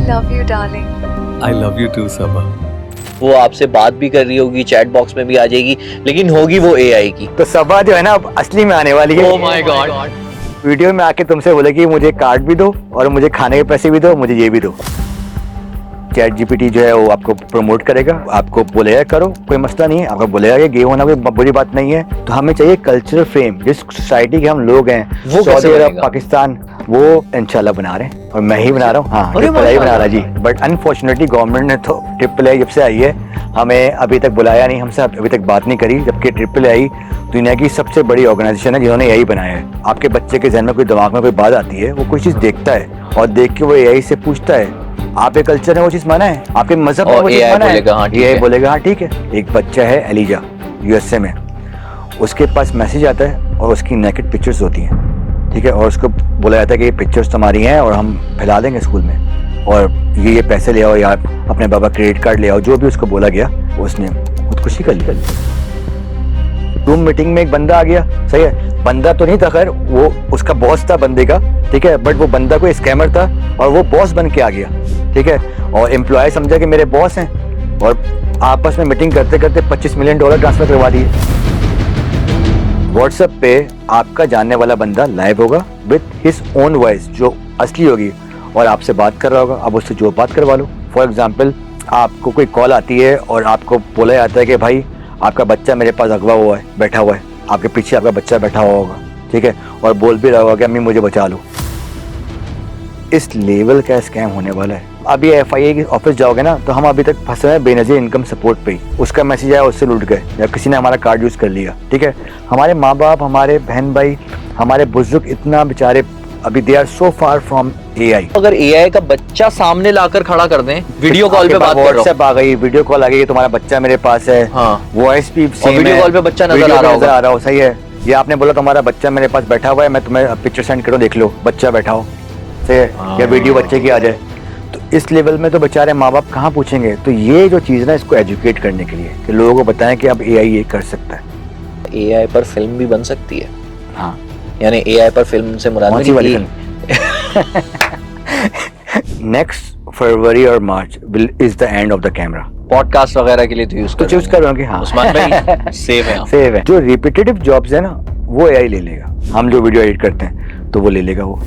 love you, darling. I love you too, Sabah. वो आपसे बात भी कर रही होगी, चैट बॉक्स में भी आ जाएगी, लेकिन होगी वो एआई की। तो सबा जो है ना अब असली में आने वाली है। Oh my God. वीडियो में आके तुमसे बोलेगी मुझे कार्ड भी दो और मुझे खाने के पैसे भी दो, मुझे ये भी दो। चैट जीपीटी जो है वो आपको प्रमोट करेगा, आपको बोलेगा करो, कोई मसला नहीं है, आपको बोलेगा कि गे होना कोई बुरी बात नहीं है। तो हमें चाहिए कल्चरल फ्रेम, जिस सोसाइटी के हम लोग हैं, वो सऊदी अरब, पाकिस्तान, वो इंशाल्लाह बना रहे हैं और मैं ही बना रहा हूँ। हाँ, ट्रिपल आई बना रहा जी। बट अनफॉर्चुनेटली गवर्नमेंट ने तो ट्रिपल आई जब से आई है हमें अभी तक बुलाया नहीं, हमसे अभी तक बात नहीं करी, जबकि ट्रिपल आई दुनिया की सबसे बड़ी ऑर्गेनाइजेशन है जिन्होंने यही बनाया है। आपके बच्चे के जहन में कोई दिमाग में कोई बात आती है, वो कोई चीज़ देखता है और देख के वो एआई से पूछता है आपके कल्चर में वो चीज़ माना है, आपके मजहब में वो चीज़ माना है। एआई बोलेगा हाँ ठीक है। एक बच्चा है एलिजा यूएसए में, उसके पास मैसेज आता है और उसकी नेकेड पिक्चर्स होती हैं, ठीक है, और उसको बोला जाता है कि ये पिक्चर्स तुम्हारी हैं और हम फैला देंगे स्कूल में, और ये पैसे ले आओ या अपने बाबा क्रेडिट कार्ड ले आओ, जो भी उसको बोला गया उसने खुदकुशी कर ली। रूम मीटिंग में एक बंदा आ गया, सही है, बंदा तो नहीं था खैर, वो उसका बॉस था बंदे का, ठीक है, बट वो बंदा कोई स्कैमर था और वो बॉस बन के आ गया, ठीक है, और एम्प्लॉय समझा कि मेरे बॉस हैं और आपस में मीटिंग करते करते $25 मिलियन ट्रांसफर करवा दिए। व्हाट्सएप पे आपका जानने वाला बंदा लाइव होगा विथ हिज ओन वॉइस जो असली होगी और आपसे बात कर रहा होगा, अब उससे जो बात करवा लो। फॉर एग्जाम्पल आपको कोई कॉल आती है और आपको बोला जाता है कि भाई आपका बच्चा मेरे पास अगवा हुआ है, बैठा हुआ है, आपके पीछे आपका बच्चा बैठा हुआ होगा, ठीक है, और बोल भी रहा होगा कि अम्मी मुझे बचा लो। इस लेवल का स्कैम होने वाला है। अभी एफआईए के ऑफिस जाओगे ना तो हम अभी तक फंसे हैं बेनजीर इनकम सपोर्ट पे ही, उसका मैसेज आया उससे लूट गए या किसी ने हमारा कार्ड यूज़ कर लिया, ठीक है। हमारे माँ बाप, हमारे बहन भाई, हमारे बुजुर्ग इतना बेचारे अभी they are so far from AI. अगर एआई का बच्चा सामने लाकर खड़ा कर दें, वीडियो कॉल पे बात कर रहा हूं, व्हाट्सएप आ गई, वीडियो कॉल आ गई, तुम्हारा बच्चा मेरे पास है, हाँ, वॉइस भी सेम, वीडियो कॉल पे बच्चा नजर आ रहा हो, सही है, ये आपने बोला तुम्हारा बच्चा मेरे पास बैठा हुआ है, मैं तुम्हें पिक्चर सेंड करूँ, देख लो बच्चा बैठा हो, सही है, या वीडियो बच्चे की आ जाए, तो इस लेवल में तो बेचारे माँ बाप कहाँ पूछेंगे। तो ये जो चीज़ ना, इसको एजुकेट करने के लिए कि लोगों को बताएं कि अब एआई ये कर सकता है। एआई पर फिल्म भी बन सकती है। हाँ, यानी एआई पर फिल्म से मुराद मेरी नेक्स्ट फरवरी और March is the end of the camera. Podcast वगैरह के लिए तो यूज करोगे। हाँ, उस्मान भाई सेव है, सेव है। जो रिपीटेटिव जॉब्स है ना वो एआई ले लेगा, हम जो वीडियो एडिट करते हैं तो वो ले लेगा। वो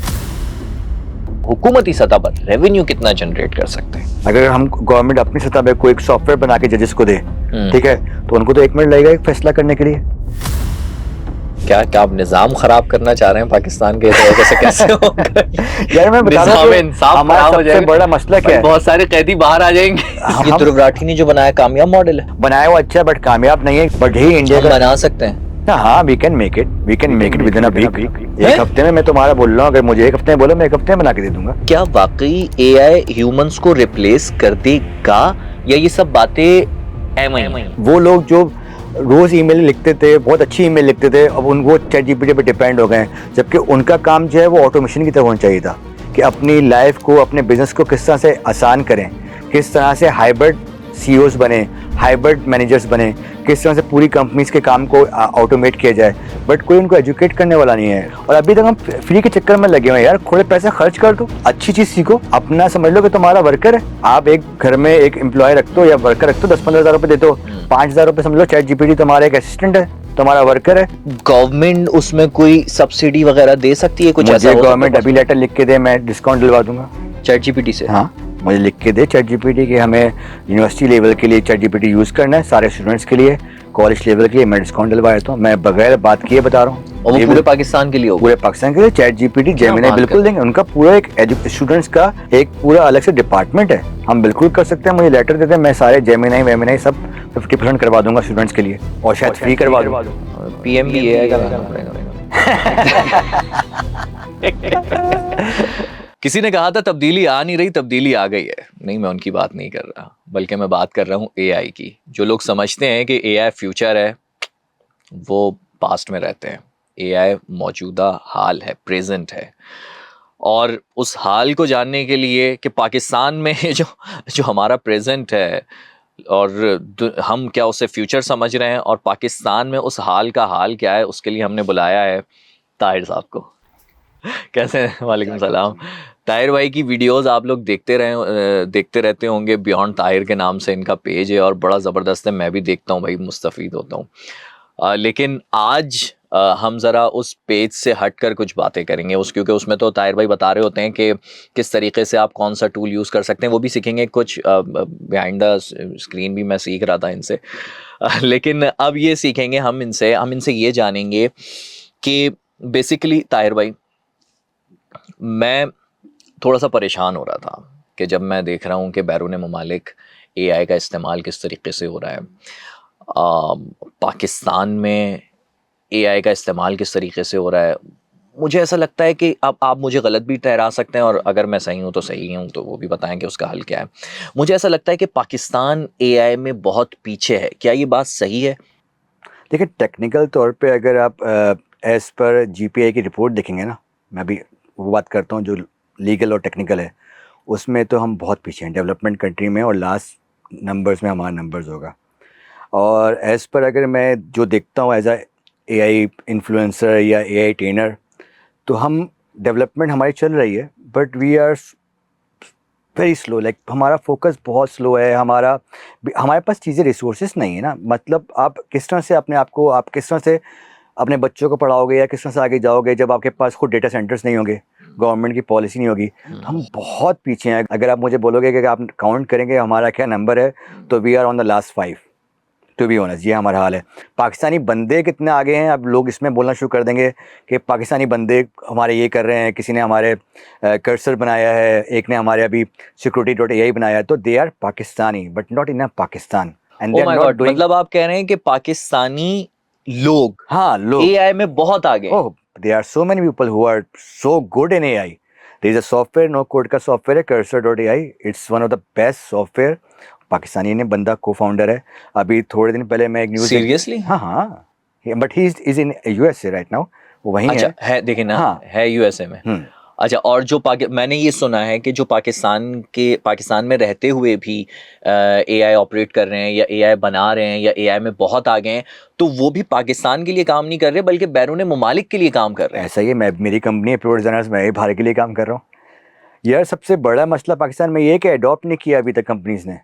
हुकूमती सतह पर रेवेन्यू कितना जनरेट कर सकते हैं? अगर हम गवर्नमेंट अपनी सतह पे कोई एक सॉफ्टवेयर बना के जजेस को दे, ठीक है, तो उनको तो 1 मिनट लगेगा एक फैसला करने के लिए। क्या आप निजाम खराब करना चाह रहे हैं पाकिस्तान के? कैसे होगा? यार मैं बता रहा हूं हमारा सबसे बड़ा मसला क्या है, बहुत सारे कैदी बाहर आ जाएंगे। ये ध्रुव राठी ने जो बनाया कामयाब मॉडल है, बनाया वो अच्छा बट कामयाब नहीं है, बट ही इंडिया का बना सकते हैं। हाँ, we can make it within a week. एक हफ्ते में मैं तुम्हारा बोल रहा हूँ, अगर मुझे एक हफ्ते में बोलो मैं एक हफ्ते में बना के दे दूंगा। क्या वाकई एआई ह्यूमंस को रिप्लेस कर देगा या ये सब बातें? वो लोग जो रोज ईमेल लिखते थे, बहुत अच्छी ईमेल लिखते थे, अब उनको चैट जीपीटी पे डिपेंड हो गए, जबकि उनका काम जो है वो ऑटोमेशन की तरफ होना चाहिए था कि अपनी लाइफ को, अपने बिजनेस को किस तरह से आसान करें, किस तरह से हाइब्रिड सीईओज बने, हाइब्रिड मैनेजर्स बने, किस तरह से पूरी कंपनीज के काम को ऑटोमेट किया जाए, बट कोई उनको एजुकेट करने वाला नहीं है। और अभी तक हम फ्री के चक्कर में लगे हुए हैं। यार थोड़े पैसे खर्च कर दो, अच्छी चीज सीखो, अपना समझ लो कि तुम्हारा वर्कर है। आप एक घर में एक एम्प्लॉय रखते हो या वर्कर रखते हो, 10-15 हज़ार रुपए देते हो, 5,000 रुपए समझ लो चैट जीपीटी तुम्हारा एक असिस्टेंट है, तुम्हारा वर्कर है। गवर्नमेंट उसमें कोई सब्सिडी वगैरह दे सकती है? कुछ ऐसा गवर्नमेंट अभी लेटर लिख के दे, मैं डिस्काउंट दिलवा दूंगा चैट जीपीटी से। हाँ, मुझे लिख के दे चैट जीपीटी कि हमें यूनिवर्सिटी लेवल के लिए चैट जीपीटी यूज़ करना है, सारे स्टूडेंट्स के लिए, कॉलेज लेवल के लिए मैं डिस्काउंट दिलवा देता हूँ। मैं बगैर बात किए बता रहा हूँ, और वो पूरे पाकिस्तान के लिए होगा? पूरे पाकिस्तान के लिए चैट जीपीटी जेमिनी बिल्कुल देंगे। उनका पूरा एक स्टूडेंट्स का एक पूरा अलग से डिपार्टमेंट है, हम बिल्कुल कर सकते हैं। मुझे लेटर देते हैं, मैं सारे जेमिनी वेमिनी सब 50% करवा दूंगा स्टूडेंट्स के लिए, और शायद फ्री करवा दूंगा। पीएम भी एआई का लाना पड़ेगा। किसी ने कहा था तब्दीली आ नहीं रही, तब्दीली आ गई है। नहीं, मैं उनकी बात नहीं कर रहा, बल्कि मैं बात कर रहा हूँ एआई की। जो लोग समझते हैं कि एआई फ्यूचर है, वो पास्ट में रहते हैं। एआई मौजूदा हाल है, प्रेजेंट है। और उस हाल को जानने के लिए कि पाकिस्तान में जो हमारा प्रेजेंट है और हम क्या उसे फ्यूचर समझ रहे हैं, और पाकिस्तान में उस हाल का हाल क्या है, उसके लिए हमने बुलाया है ताहिर साहब को। कैसे हैं? वालेकुम सलाम। ताहिर भाई की वीडियोस आप लोग देखते रहते होंगे। बियॉन्ड ताहिर के नाम से इनका पेज है और बड़ा ज़बरदस्त है, मैं भी देखता हूँ भाई, मुस्तफ़ीद होता हूँ। लेकिन आज हम ज़रा उस पेज से हटकर कुछ बातें करेंगे क्योंकि उसमें तो ताहिर भाई बता रहे होते हैं कि किस तरीके से आप कौन सा टूल यूज़ कर सकते हैं, वो भी सीखेंगे। कुछ बिहाइंड द स्क्रीन भी मैं सीख रहा था इनसे। लेकिन अब ये सीखेंगे हम इनसे ये जानेंगे कि बेसिकली ताहिर भाई, मैं थोड़ा सा परेशान हो रहा था कि जब मैं देख रहा हूँ कि बैरून ममालिक एआई का इस्तेमाल किस तरीके से हो रहा है, पाकिस्तान में एआई का इस्तेमाल किस तरीके से हो रहा है। मुझे ऐसा लगता है कि अब आप मुझे गलत भी ठहरा सकते हैं, और अगर मैं सही हूँ तो सही हूँ, तो वो भी बताएं कि उसका हल क्या है। मुझे ऐसा लगता है कि पाकिस्तान एआई में बहुत पीछे है, क्या ये बात सही है? देखिए, टेक्निकल तौर पे अगर आप एज पर जीपीआई की रिपोर्ट देखेंगे ना, मैं भी वो बात करता हूँ जो लीगल और टेक्निकल है, उसमें तो हम बहुत पीछे हैं डेवलपमेंट कंट्री में, और लास्ट नंबर्स में हमारा नंबर्स होगा। और एज़ पर अगर मैं जो देखता हूँ एज अ एआई इन्फ्लुएंसर या एआई ट्रेनर, तो हम डेवलपमेंट हमारी चल रही है, but we are very slow. Like हमारा फोकस बहुत स्लो है। हमारे पास चीज़ें रिसोर्सेज नहीं है ना। मतलब आप किस तरह से आप किस तरह से अपने बच्चों को पढ़ाओगे या किस तरह से आगे जाओगे जब आपके पास खुद डेटा सेंटर्स नहीं होंगे, गवर्नमेंट की पॉलिसी नहीं होगी। तो हम बहुत पीछे हैं। अगर आप मुझे बोलोगे कि आप काउंट करेंगे हमारा क्या नंबर है, तो we are on the last 5 to be honest. ये हमारा हाल है। पाकिस्तानी बंदे कितने आगे हैं, अब लोग इसमें बोलना शुरू कर देंगे कि पाकिस्तानी बंदे हमारे ये कर रहे हैं, किसी ने हमारे कर्सर बनाया है, एक ने हमारे अभी security.ai बनाया है। तो they are Pakistani but not in Pakistan, and they oh are my not God, doing. मतलब आप कह रहे हैं कि पाकिस्तानी लोग हाँ, लोग। एआई में बहुत आगे हैं। Oh, there are so many people who are so good in AI. There is a software, no code का software है, cursor.ai. It's one of the best software. Pakistani ने बंदा को-फाउंडर है। अभी थोड़े दिन पहले मैं एक न्यूज़ सीरियसली? हाँ हाँ, but he is in USA right now. वो वहीं अच्छा, है देखिए ना, हाँ। है यूएसए में। अच्छा, और जो मैंने ये सुना है कि जो पाकिस्तान में रहते हुए भी एआई ऑपरेट कर रहे हैं या एआई बना रहे हैं या एआई में बहुत आगे हैं, तो वो भी पाकिस्तान के लिए काम नहीं कर रहे बल्कि बैरून ममालिक के लिए काम कर रहे हैं। ऐसा ही है। मेरी कंपनी है प्योर डिजाइनर्स, मैं ही भारत के लिए काम कर रहा हूँ। यार, सबसे बड़ा मसला पाकिस्तान में ये है कि अडॉप्ट नहीं किया अभी तक कंपनीज ने।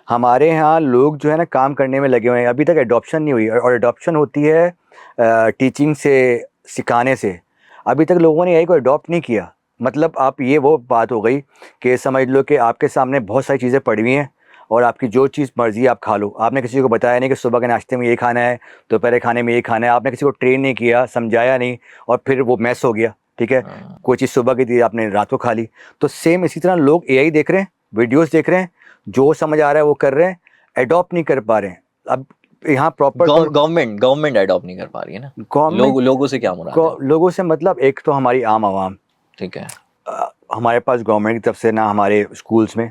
हमारे यहाँ लोग जो है ना काम करने में लगे हुए हैं, अभी तक एडॉप्शन नहीं हुई। और एडॉप्शन होती है टीचिंग से, सिखाने से। अभी तक लोगों ने यही को अडॉप्ट नहीं किया। मतलब आप ये वो बात हो गई कि समझ लो कि आपके सामने बहुत सारी चीज़ें पड़ी हुई हैं और आपकी जो चीज़ मर्ज़ी आप खा लो। आपने किसी को बताया नहीं कि सुबह के नाश्ते में ये खाना है, दोपहर के खाने में ये खाना है। आपने किसी को ट्रेन नहीं किया, समझाया नहीं, और फिर वो मैस हो गया। ठीक है, कोई चीज़ सुबह की थी, आपने रात को खा ली। तो सेम इसी तरह लोग एआई देख रहे हैं, वीडियोस देख रहे हैं, जो समझ आ रहा है वो कर रहे हैं, एडॉप्ट नहीं कर पा रहे हैं। अब यहाँ प्रॉपर गवर्नमेंट अडॉप्ट नहीं कर पा रही है ना। गवर्नमेंट लोगों से क्या मुराद है? लोगों से मतलब एक तो हमारी आम आवाम। ठीक है। हमारे पास गवर्नमेंट की तरफ से ना हमारे स्कूल्स में,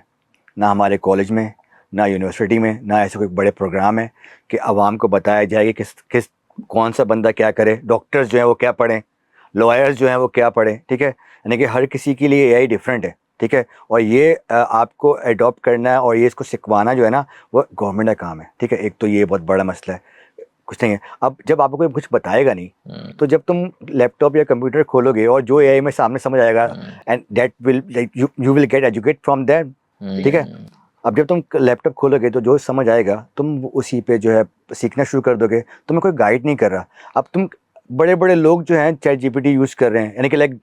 ना हमारे कॉलेज में, ना यूनिवर्सिटी में, ना ऐसे कोई बड़े प्रोग्राम है कि आवाम को बताया जाए कि किस कौन सा बंदा क्या करे। डॉक्टर्स जो हैं वो क्या पढ़ें, लॉयर्स जो हैं वो क्या पढ़ें। ठीक है, यानी कि हर किसी के लिए एआई डिफरेंट है। ठीक है, और ये आपको अडॉप्ट करना है और ये इसको सिखवाना जो है ना, वो गवर्नमेंट का काम है। ठीक है, एक तो ये बहुत बड़ा मसला है। कुछ नहीं है। अब जब आपको कोई कुछ बताएगा नहीं, तो जब तुम लैपटॉप या कंप्यूटर खोलोगे और जो एआई में सामने समझ आएगा, and that will you will get educate from that. ठीक है, अब जब तुम लैपटॉप खोलोगे तो जो समझ आएगा तुम उसी पे जो है सीखना शुरू कर दोगे। तुम्हें कोई गाइड नहीं कर रहा। अब तुम बड़े बड़े लोग जो हैं चैट जीपीटी यूज़ कर रहे हैं, यानी कि लाइक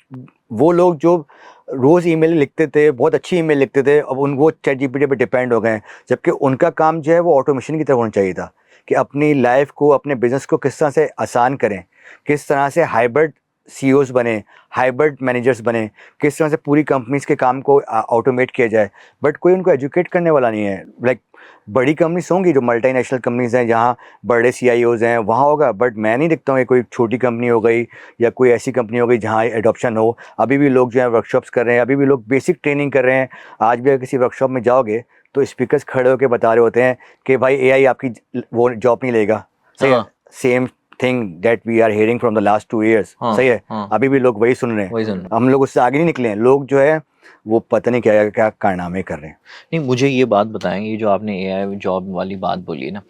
वो लोग जो रोज़ ईमेल लिखते थे, बहुत अच्छी ईमेल लिखते थे, अब वो चैट जीपीटी पे डिपेंड हो गए हैं। जबकि उनका काम जो है वो ऑटोमेशन की तरफ होना चाहिए था, कि अपनी लाइफ को, अपने बिज़नेस को किस तरह से आसान करें, किस तरह से हाइब्रिड सीईओज बने, हाइब्रिड मैनेजर्स बने, किस तरह से पूरी कंपनीज़ के काम को ऑटोमेट किया जाए। बट कोई उनको एजुकेट करने वाला नहीं है। लाइक बड़ी कंपनीज होंगी जो मल्टीनेशनल कंपनीज़ हैं, जहाँ बड़े सीईओज हैं, वहाँ होगा। बट मैं नहीं देखता हूँ कि कोई छोटी कंपनी हो गई या कोई ऐसी कंपनी हो गई जहाँ एडॉप्शन हो। अभी भी लोग जो है वर्कशॉप्स कर रहे हैं, अभी भी लोग बेसिक ट्रेनिंग कर रहे हैं। आज भी अगर किसी वर्कशॉप में जाओगे तो स्पीकर्स खड़े होकर बता रहे होते हैं कि भाई एआई आपकी वो जॉब नहीं लेगा। सही है, same thing that we are hearing from the last 2 years। सही है, अभी भी लोग वही सुन रहे हैं। हम लोग उससे आगे नहीं निकले हैं। लोग जो है वो पता नहीं क्या क्या कारनामे कर रहे हैं। नहीं, मुझे ये बात बताएं, ये जो आपने एआई जॉब वाली बात बोली ना,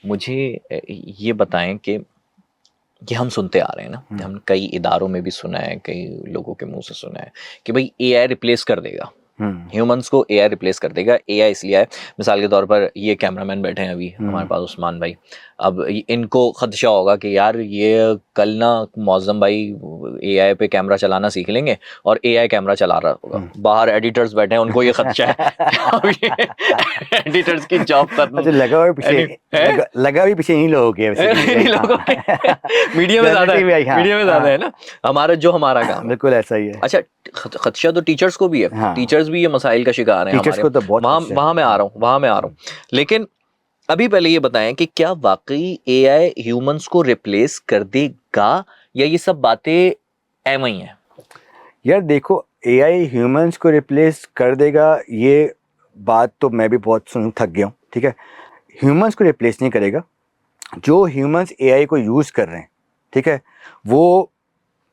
मुझे ये बताएं कि ये हम सुनते आ रहे हैं ना, हम कई इदारों में भी सुना है, कई लोगों के मुंह से सुना है कि भाई एआई रिप्लेस कर देगा, ह्यूमंस को एआई रिप्लेस कर देगा। एआई इसलिए है, मिसाल के तौर पर ये कैमरामैन बैठे हैं अभी हमारे पास, उस्मान भाई, अब इनको खदशा होगा कि यार ये कल ना मौज़म भाई एआई पे कैमरा चलाना सीख लेंगे और एआई कैमरा चला रहा होगा, बाहर एडिटर्स बैठे हैं, उनको ये खदशा है अब ये एडिटर्स की जॉब खत्म। अच्छा, लगा भी पीछे इन्हीं लोगों के इन्हीं लोगों के मीडिया में ज्यादा है, मीडिया में ज्यादा है ना हमारा काम। बिल्कुल ऐसा ही है। अच्छा, खदशा तो टीचर्स को भी है, टीचर्स भी ये मसाइल का शिकार हैं टीचर्स को तो बहुत वहां मैं आ रहा हूँ। लेकिन अभी पहले ये बताएं कि क्या वाकई एआई ह्यूमंस को रिप्लेस कर देगा या ये सब बातें एवं ही हैं? यार देखो, एआई ह्यूमंस को रिप्लेस कर देगा ये बात तो मैं भी बहुत सुन थक गया हूँ, ठीक है। ह्यूमंस को रिप्लेस नहीं करेगा, जो ह्यूमंस एआई को यूज़ कर रहे हैं, ठीक है, वो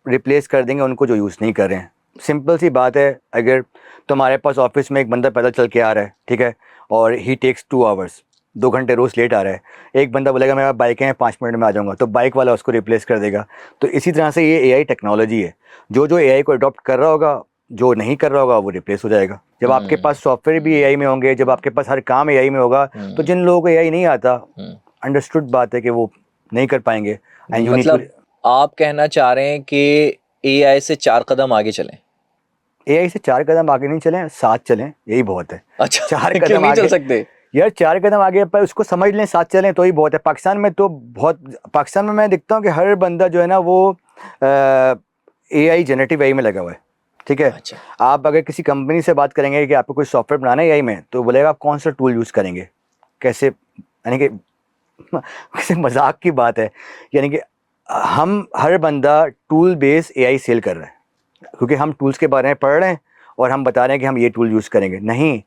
रिप्लेस कर देंगे उनको जो यूज़ नहीं कर रहे हैं। सिंपल सी बात है, अगर तुम्हारे पास ऑफिस में एक बंदा पैदल चल के आ रहा है, ठीक है, और ही टेक्स 2 आवर्स, 2 घंटे रोज़ लेट आ रहा है, एक बंदा बोलेगा मेरा बाइक है 5 मिनट में आ जाऊँगा, तो बाइक वाला उसको रिप्लेस कर देगा। तो इसी तरह से ये एआई टेक्नोलॉजी है, जो एआई को अडॉप्ट कर रहा होगा, जो नहीं कर रहा होगा वो रिप्लेस हो जाएगा। जब आपके पास सॉफ्टवेयर भी एआई में होंगे, जब आपके पास हर काम एआई में होगा, तो जिन लोगों को एआई नहीं आता, अंडरस्टूड बात है कि वो नहीं कर पाएंगे। मतलब आप कहना चाह रहे हैं कि एआई से 4 कदम आगे चलें? एआई से 4 कदम आगे नहीं चलें, 7 चलें, यही बहुत है। अच्छा, 4 कदम नहीं चल सकते यार, 4 कदम आगे पर उसको समझ लें, 7 चलें तो ही बहुत है। पाकिस्तान में मैं देखता हूँ कि हर बंदा जो है ना वो एआई जनरेटिव एआई में लगा हुआ है, ठीक है। अच्छा। आप अगर किसी कंपनी से बात करेंगे कि आपको कोई सॉफ्टवेयर बनाना है एआई में, तो बोलेगा आप कौन सा टूल यूज़ करेंगे, कैसे, यानी कि किसी मजाक की बात है। यानी कि हम हर बंदा टूल बेस एआई सेल कर रहा है, क्योंकि हम टूल्स के बारे में पढ़ रहे हैं और हम बता रहे हैं कि हम ये टूल यूज़ करेंगे। नहीं,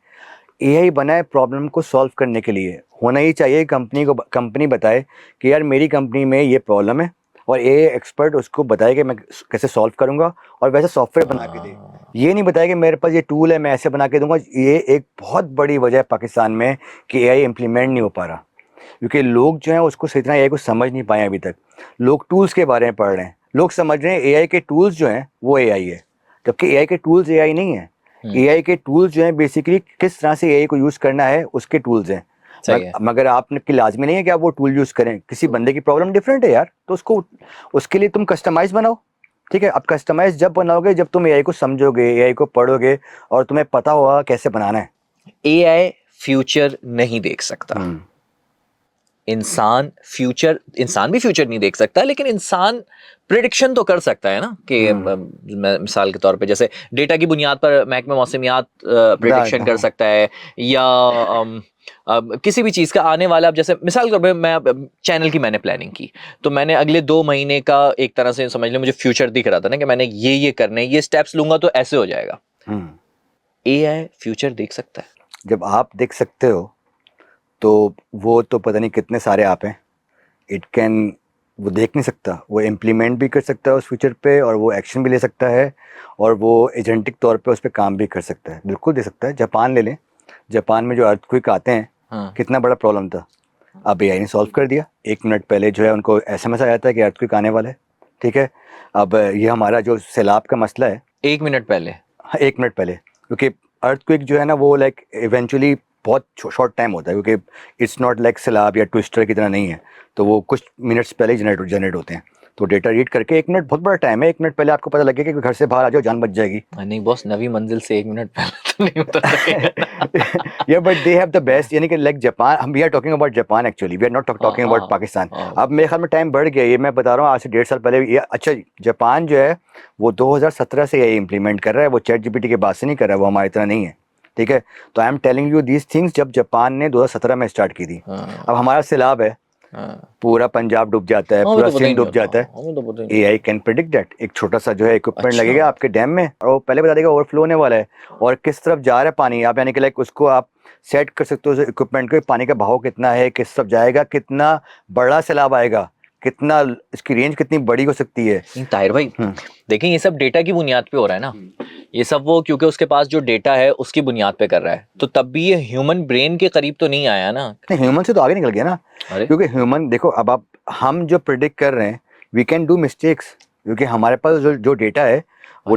एआई बना है प्रॉब्लम को सॉल्व करने के लिए। होना ही चाहिए कंपनी बताए कि यार मेरी कंपनी में ये प्रॉब्लम है, और एआई एक्सपर्ट उसको बताए कि मैं कैसे सॉल्व करूंगा और वैसे सॉफ्टवेयर बना के दे। ये नहीं बताया कि मेरे पास ये टूल है मैं ऐसे बना के दूंगा। ये एक बहुत बड़ी वजह है पाकिस्तान में कि एआई इम्प्लीमेंट नहीं हो पा रहा, क्योंकि लोग जो हैं उसको सही तरह एआई को समझ नहीं पाए अभी तक। लोग टूल्स के बारे में पढ़ रहे हैं, लोग समझ रहे हैं एआई के टूल्स जो हैं वो एआई है, जबकि एआई के टूल्स एआई नहीं है। एआई के टूल्स जो हैं बेसिकली किस तरह से एआई को यूज़ करना है उसके टूल्स हैं। मगर आपने लाजमी नहीं है कि आप वो टूल यूज़ करें। किसी बंदे की प्रॉब्लम डिफरेंट है यार, तो उसके लिए तुम कस्टमाइज बनाओ, ठीक है। अब कस्टमाइज जब बनाओगे जब तुम एआई को समझोगे, एआई को पढ़ोगे और तुम्हें पता होगा कैसे बनाना है। एआई फ्यूचर नहीं देख सकता, इंसान भी फ्यूचर नहीं देख सकता, लेकिन इंसान प्रिडिक्शन तो कर सकता है ना कि मिसाल के तौर पे जैसे डेटा की बुनियाद पर महकमे मौसमियात प्रिडिक्शन कर सकता है, या किसी भी चीज़ का आने वाला। अब जैसे मिसाल के तौर पे मैं चैनल की मैंने प्लानिंग की, तो मैंने अगले 2 महीने का एक तरह से समझ लो मुझे फ्यूचर दिख रहा था ना कि मैंने ये करने, ये स्टेप्स लूंगा तो ऐसे हो जाएगा। एआई फ्यूचर देख सकता है? जब आप देख सकते हो तो वो तो पता नहीं कितने सारे आप हैं, वो देख नहीं सकता, वो इम्प्लीमेंट भी कर सकता है उस फ्यूचर पे, और वो एक्शन भी ले सकता है, और वो एजेंटिक तौर पे उस पर काम भी कर सकता है। बिल्कुल दे सकता है। जापान ले लें, जापान में जो अर्थक्वेक आते हैं, कितना बड़ा प्रॉब्लम था, अब एआई ने सॉल्व कर दिया। 1 मिनट पहले जो है उनको एसएमएस आ जाता है कि अर्थक्वेक आने वाला है, ठीक है। अब ये हमारा जो सैलाब का मसला है, 1 मिनट पहले, 1 मिनट पहले, क्योंकि अर्थक्वेक जो है ना वो लाइक इवेंचुअली बहुत शॉर्ट टाइम होता है, क्योंकि इट्स नॉट लाइक सैलाब या ट्विस्टर की तरह नहीं है, तो वो कुछ मिनट्स पहले ही जनरेट होते हैं। तो डेटा रीड करके 1 मिनट बहुत बड़ा टाइम है। 1 मिनट पहले आपको पता लगेगा कि घर से बाहर आ जाओ, जान बच जाएगी। नहीं बॉस, नवी मंजिल से 1 मिनट पहले तो नहीं होता। या but they have the best, यानी कि लाइक जापान, हम we are talking about Japan actually, we are not talking about Pakistan. अब मेरे ख्याल में टाइम बढ़ गया, ये मैं बता रहा हूँ आज से 1.5 साल पहले ये। अच्छा, जापान जो है वो 2017 से ये इम्प्लीमेंट कर रहा है, वो चैट जीपीटी के बाद से नहीं कर रहा है, वो हमारी तरह नहीं है, ठीक है। तो I am telling you these things जब जापान ने 2017 में स्टार्ट की थी। अब हमारा सैलाब है, पूरा पंजाब डूब जाता है, पूरा सिंध डूब जाता है। AI can predict that. एक छोटा सा जो है इक्विपमेंट लगेगा आपके डैम में, और वो पहले बता देगा ओवरफ्लो होने वाला है और किस तरफ जा रहा है पानी। आप यानी कि लाइक उसको आप सेट कर सकते हो इक्विपमेंट को, पानी का बहाव कितना है, किस तरफ जाएगा, कितना बड़ा सैलाब आएगा, कितना इसकी रेंज कितनी बड़ी हो सकती है। ताहिर भाई देखें, ये सब डेटा की बुनियाद पे हो रहा है ना, ये सब वो क्योंकि उसके पास जो डेटा है उसकी बुनियाद पे कर रहा है, तो तब भी ये ह्यूमन ब्रेन के करीब तो नहीं आया ना। नहीं, ह्यूमन से तो आगे निकल गया ना, क्योंकि ह्यूमन देखो, अब आप हम जो प्रिडिक्ट कर रहे हैं वी कैन डू मिस्टेक्स, क्योंकि हमारे पास जो डेटा है वो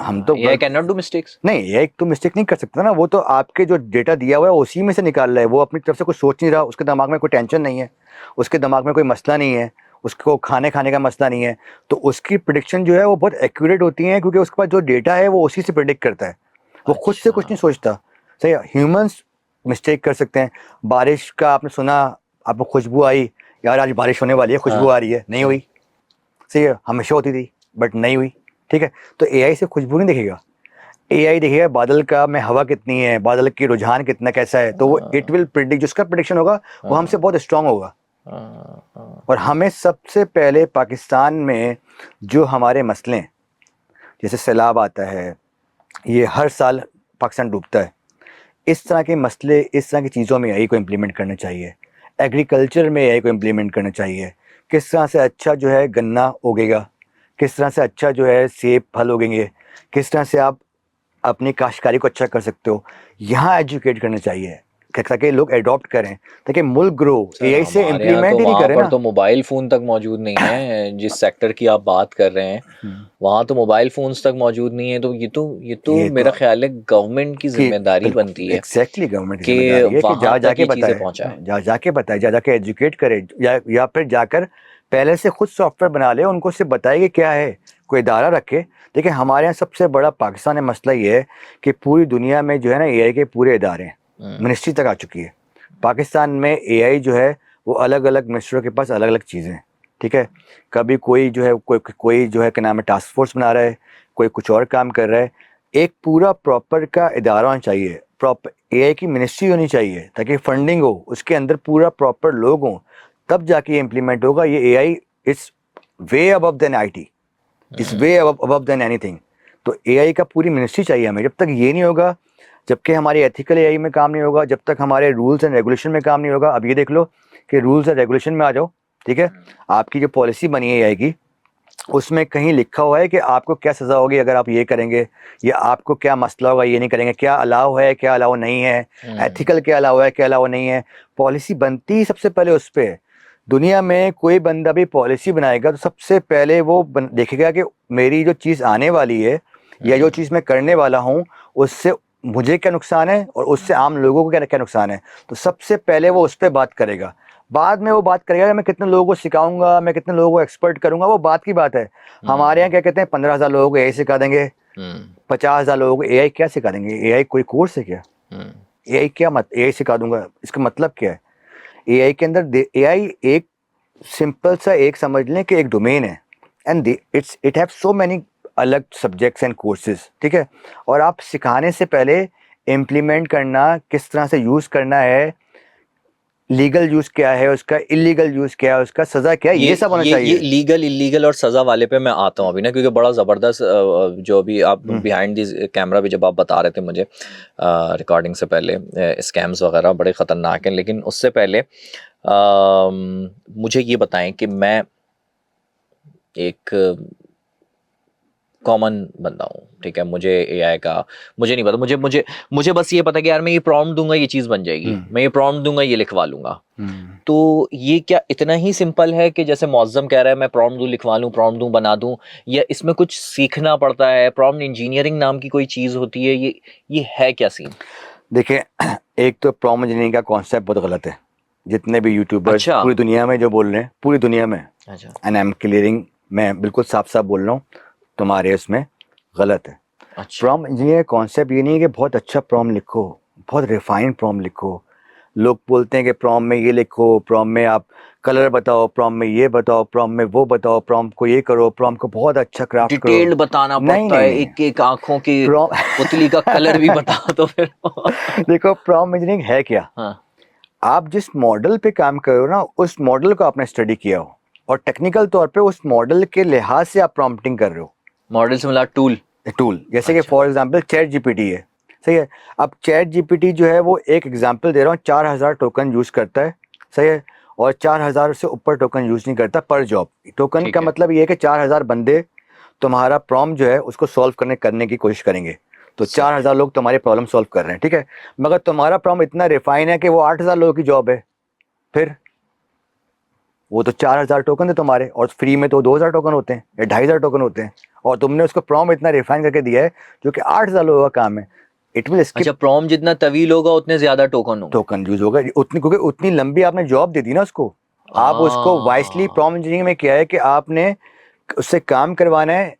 हम तो AI can not do mistakes. नहीं, ये एक तो मिस्टेक नहीं कर सकता ना, वो तो आपके जो डेटा दिया हुआ है उसी में से निकाल रहा है, वो अपनी तरफ से कुछ सोच नहीं रहा, उसके दिमाग में कोई टेंशन नहीं है, उसके दिमाग में कोई मसला नहीं है, उसको खाने खाने का मसला नहीं है, तो उसकी प्रिडिक्शन जो है वो बहुत एक्यूरेट होती है, क्योंकि उसके पास जो डेटा है वो उसी से प्रिडिक्ट करता है, वो खुद से कुछ नहीं सोचता। सही है, ह्यूमंस मिस्टेक कर सकते हैं। बारिश का आपने सुना, आपको खुशबू आई, यार आज बारिश होने वाली है, खुशबू आ रही है, नहीं हुई। सही है, हमेशा होती थी बट नहीं हुई। ठीक है, तो एआई से खुशबू नहीं देखेगा, एआई देखेगा बादल का में हवा कितनी है, बादल की रुझान कितना कैसा है, तो वो इट विल प्रिडिक्ट, जिसका प्रिडिक्शन होगा वो हमसे बहुत स्ट्रांग होगा। और हमें सबसे पहले पाकिस्तान में जो हमारे मसले, जैसे सैलाब आता है, ये हर साल पाकिस्तान डूबता है, इस तरह के मसले, इस तरह की चीज़ों में एआई को इम्प्लीमेंट करना चाहिए। एग्रीकल्चर में एआई को इम्प्लीमेंट करना चाहिए। किस तरह से अच्छा जो है गन्ना उगेगा, किस तरह से अच्छा जो है सेब फल उगेंगे, किस तरह से आप अपनी काश्तकारी को अच्छा कर सकते हो, यहाँ एजुकेट करना चाहिए ताकि लोग एडॉप्ट करें, ताकि मुल्क ग्रो। एआई से इम्प्लीमेंट ही नहीं करे ना। तो मोबाइल फोन तक मौजूद नहीं है, जिस सेक्टर की आप बात कर रहे हैं वहाँ तो मोबाइल फोन्स तक मौजूद नहीं है। तो ये तो मेरा ख्याल है गवर्नमेंट की जिम्मेदारी बनती है एग्जैक्टली गवर्नमेंट की कि जिम्मेदारी है कि वहाँ जा तक जाके ये चीजें बताए, पहुँचाए। जा जाके बताए, जा जाके एजुकेट करे, या फिर जाकर पहले से खुद सॉफ्टवेयर बना ले, उनको से बताए कि क्या है, कोई इदारा रखे। देखिए हमारे यहाँ सबसे बड़ा पाकिस्तान में मसला ये है कि पूरी दुनिया में जो है ना एआई के पूरे इदारे हैं, मिनिस्ट्री तक आ चुकी है। पाकिस्तान में एआई जो है वो अलग अलग मिनिस्टरों के पास अलग अलग चीज़ें हैं। ठीक है, कभी कोई जो है कोई जो है क्या नाम है टास्क फोर्स बना रहा है, कोई कुछ और काम कर रहा है। एक पूरा प्रॉपर का इदारा होना चाहिए, प्रॉपर एआई की मिनिस्ट्री होनी चाहिए, ताकि फंडिंग हो, उसके अंदर पूरा प्रॉपर लोग हों, तब जाके ये इम्प्लीमेंट होगा। ये AI is way above than IT, is way above than anything. तो एआई का पूरी मिनिस्ट्री चाहिए हमें। जब तक ये नहीं होगा, जबकि हमारी एथिकल एआई में काम नहीं होगा, जब तक हमारे रूल्स एंड रेगुलेशन में काम नहीं होगा। अब ये देख लो कि रूल्स एंड रेगुलेशन में आ जाओ, ठीक है, आपकी जो पॉलिसी बनी है एआई की, उसमें कहीं लिखा हुआ है कि आपको क्या सज़ा होगी अगर आप ये करेंगे, या आपको क्या मसला होगा ये नहीं करेंगे, क्या अलाउ है क्या अलाउ नहीं है, एथिकल क्या अलाउ है क्या अलाउ नहीं है। पॉलिसी बनती ही सबसे पहले उस पर है। दुनिया में कोई बंदा भी पॉलिसी बनाएगा तो सबसे पहले वो देखेगा कि मेरी जो चीज़ आने वाली है या जो चीज़ मैं करने वाला हूँ उससे मुझे क्या नुकसान है और उससे आम लोगों को क्या क्या नुकसान है। तो सबसे पहले वो उस पर बात करेगा, बाद में वो बात करेगा कि मैं कितने लोगों को सिखाऊंगा, मैं कितने लोगों को एक्सपर्ट करूंगा, वो बात की बात है। हमारे यहाँ क्या कहते हैं 15,000 लोगों को एआई सिखा देंगे, 50,000 लोगों को एआई क्या सिखा देंगे। एआई कोई कोर्स है क्या? एआई क्या एआई सिखा दूंगा, इसका मतलब क्या है? एआई के अंदर एआई एक सिंपल सा एक समझ लें कि एक डोमेन है, and it have so many अलग सब्जेक्ट्स एंड कोर्सेज। ठीक है, और आप सिखाने से पहले इम्प्लीमेंट करना, किस तरह से यूज़ करना है, लीगल यूज क्या है उसका, इलीगल यूज क्या है उसका, सजा क्या है, ये सब होना चाहिए। ये लीगल इलीगल और सजा वाले पे मैं आता हूँ अभी ना, क्योंकि बड़ा ज़बरदस्त जो अभी आप बिहाइंड दिस कैमरा भी जब आप बता रहे थे मुझे रिकॉर्डिंग से पहले, स्कैम्स वगैरह बड़े ख़तरनाक हैं। लेकिन उससे पहले मुझे ये बताएं कि मैं एक कॉमन बंदा हूँ, ठीक है, मुझे एआई का मुझे नहीं पता, मुझे बस ये पता कि यार मैं ये प्रॉम्प्ट दूंगा ये चीज़ बन जाएगी, मैं ये प्रॉम्प्ट दूंगा ये लिखवा लूंगा। तो ये क्या इतना ही सिंपल है कि जैसे मौज़म कह रहा है मैं प्रॉम्प्ट दूं लिखवा लूं, प्रॉम्प्ट दूं बना दूं, या इसमें कुछ सीखना पड़ता है? प्रॉम्प्ट इंजीनियरिंग नाम की कोई चीज़ होती है, ये है क्या सीन? देखिए, एक तो प्रॉम्प्ट इंजीनियरिंग का कॉन्सेप्ट बहुत गलत है। जितने भी यूट्यूबर्स अच्छा। पूरी दुनिया में जो बोल रहे हैं, पूरी दुनिया में, अच्छा। एंड आई एम क्लियरिंग, मैं बिल्कुल साफ साफ बोल रहा हूँ, तुम्हारे उसमें गलत है। अच्छा। प्रॉम्प्ट इंजीनियर कॉन्सेप्ट ये नहीं है कि बहुत अच्छा प्रॉम्प्ट लिखो, बहुत रिफाइंड प्रॉम्प्ट लिखो। लोग बोलते हैं कि प्रॉम्प्ट में ये लिखो, प्रॉम्प्ट में आप कलर बताओ, प्रॉम्प्ट में ये बताओ, प्रॉम्प्ट में वो बताओ, प्रॉम्प्ट को ये करो, प्रॉम्प्ट को बहुत अच्छा क्राफ्ट करो। डिटेल्ड बताना नहीं पड़ता नहीं है, नहीं, एक एक आंखों की पुतली का प्रॉम्प्ट कलर भी बता तो फिर देखो प्रॉम्प्ट इंजीनियरिंग है क्या। हाँ। आप जिस मॉडल पे काम कर रहे हो ना, उस मॉडल को आपने स्टडी किया हो, और टेक्निकल तौर पे उस मॉडल के लिहाज से आप प्रॉम्प्टिंग कर रहे हो। मॉडल से मतलब टूल जैसे कि फॉर एग्जांपल चैट जीपीटी है, सही है। अब चैट जीपीटी जो है वो एक एग्जांपल दे रहा हूँ, 4,000 टोकन यूज़ करता है, सही है, और 4,000 से ऊपर टोकन यूज़ नहीं करता पर जॉब। टोकन का मतलब ये है कि 4,000 बंदे तुम्हारा प्रॉम्प्ट जो है उसको सॉल्व करने की कोशिश करेंगे, तो 4,000 लोग तुम्हारी प्रॉब्लम सॉल्व कर रहे हैं, ठीक है। मगर तुम्हारा प्रॉम्प्ट इतना रिफाइन है कि वो 8,000 लोगों की जॉब है, फिर वो तो 4,000 टोकन थे तुम्हारे, और फ्री में तो 2,000 टोकन होते हैं या 2,500 टोकन होते हैं, और तुमने उसको प्रॉम्प्ट इतना रिफाइन करके दिया है जो कि 8,000 लोगों का काम है। इट विल अच्छा, प्रॉम्प्ट जितना तवील होगा उतने ज्यादा टोकन होंगे। टोकन यूज होगा उतनी, क्योंकि उतनी लंबी आपने जॉब दे दी ना उसको। आप उसको वाइसली प्रॉम्प्ट इंजीनियरिंग में किया है कि आपने उससे काम करवाना है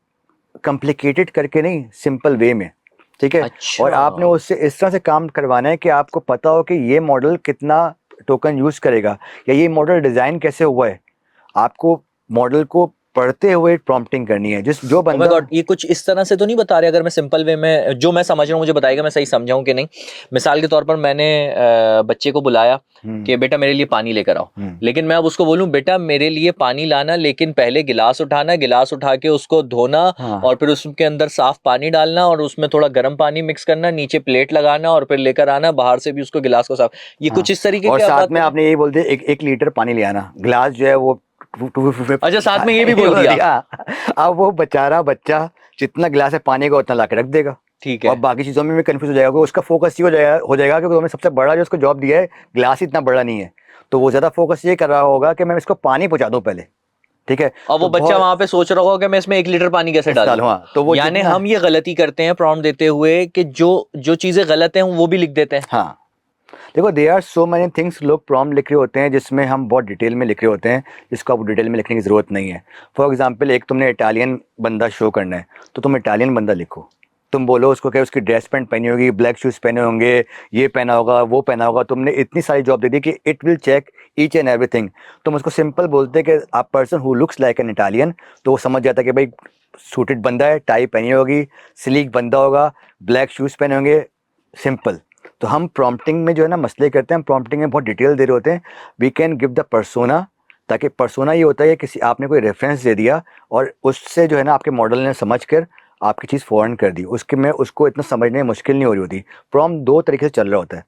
कॉम्प्लिकेटेड करके नहीं, सिंपल वे में, ठीक है। अच्छा। और आपने उससे इस तरह से काम करवाना है कि आपको पता हो कि ये मॉडल कितना टोकन यूज करेगा, या ये मॉडल डिजाइन कैसे हुआ है। आपको मॉडल को पढ़ते हुए प्रॉम्प्टिंग करनी है, जिस जो Oh my बंदा God, ये कुछ इस तरह से तो नहीं बता रहे? अगर मैं सिंपल वे में जो मैं समझ रहा हूँ मुझे बताइएगा मैं सही समझाऊं कि नहीं। मिसाल के तौर पर मैंने बच्चे को बुलाया कि बेटा मेरे लिए पानी लेकर आओ, लेकिन मैं अब उसको बोलूं बेटा मेरे लिए पानी लाना, लेकिन पहले गिलास उठाना, गिलास उठा के उसको धोना, हाँ। और फिर उसके अंदर साफ पानी डालना और उसमें थोड़ा गर्म पानी मिक्स करना, नीचे प्लेट लगाना और फिर लेकर आना, बाहर से भी उसको गिलास को साफ, ये हाँ। कुछ इस तरीके और की आप साथ बात में कर रहे हैं? आपने यही बोल दिया 1 लीटर पानी ले आना, गिलास जो है वो 250। अच्छा, साथ में ये भी बोल दिया। अब वो बेचारा बच्चा जितना गिलास है पानी का उतना ला के रख देगा, ठीक और है। बाकी चीजों में भी कंफ्यूज हो जाएगा, क्योंकि उसका फोकस ये हो जाएगा कि हमें सबसे बड़ा जो उसको जॉब दिया है, गिलास इतना बड़ा नहीं है, तो वो ज्यादा फोकस ये कर रहा होगा कि मैं इसको पानी पहुंचा दूं पहले, ठीक है। और वो तो बच्चा वहां पे सोच रहा होगा कि मैं इसमें 1 लीटर पानी कैसे डालूं। हाँ, तो वो यानी जितना, हम ये गलती करते हैं प्रॉम्प्ट देते हुए कि जो जो चीजें गलत हैं वो भी लिख देते हैं। हाँ देखो they are so many things, लोग प्रॉम्प्ट लिख रहे होते हैं जिसमें हम बहुत डिटेल में लिख रहे होते हैं, जिसको आप डिटेल में लिखने की ज़रूरत नहीं है। फॉर एग्जांपल एक तुमने इटालियन बंदा शो करना है, तो तुम इटालियन बंदा लिखो, तुम बोलो उसको क्या उसकी ड्रेस पैंट पहनी होगी, ब्लैक शूज़ पहने होंगे, ये पहना होगा, वो पहना होगा, तुमने इतनी सारी जॉब दे दी कि it will check each and everything. तुम उसको सिंपल बोलते कि आप person who looks like an Italian, तो वो समझ जाता कि भाई सूटेड बंदा है, टाई पहनी होगी, स्लीक बंदा होगा, ब्लैक शूज़ पहने होंगे, सिंपल। तो हम प्रॉम्प्टिंग में जो है ना मसले करते हैं, हम प्रॉम्प्टिंग में बहुत डिटेल दे रहे होते हैं। We can give the persona, ताकि पर्सोना ये होता है कि किसी आपने कोई रेफरेंस दे दिया और उससे जो है ना आपके मॉडल ने समझ कर आपकी चीज़ फ़ौरन कर दी, उसके में उसको इतना समझने में मुश्किल नहीं हो रही होती। प्रॉम्प्ट 2 तरीके से चल रहा होता है,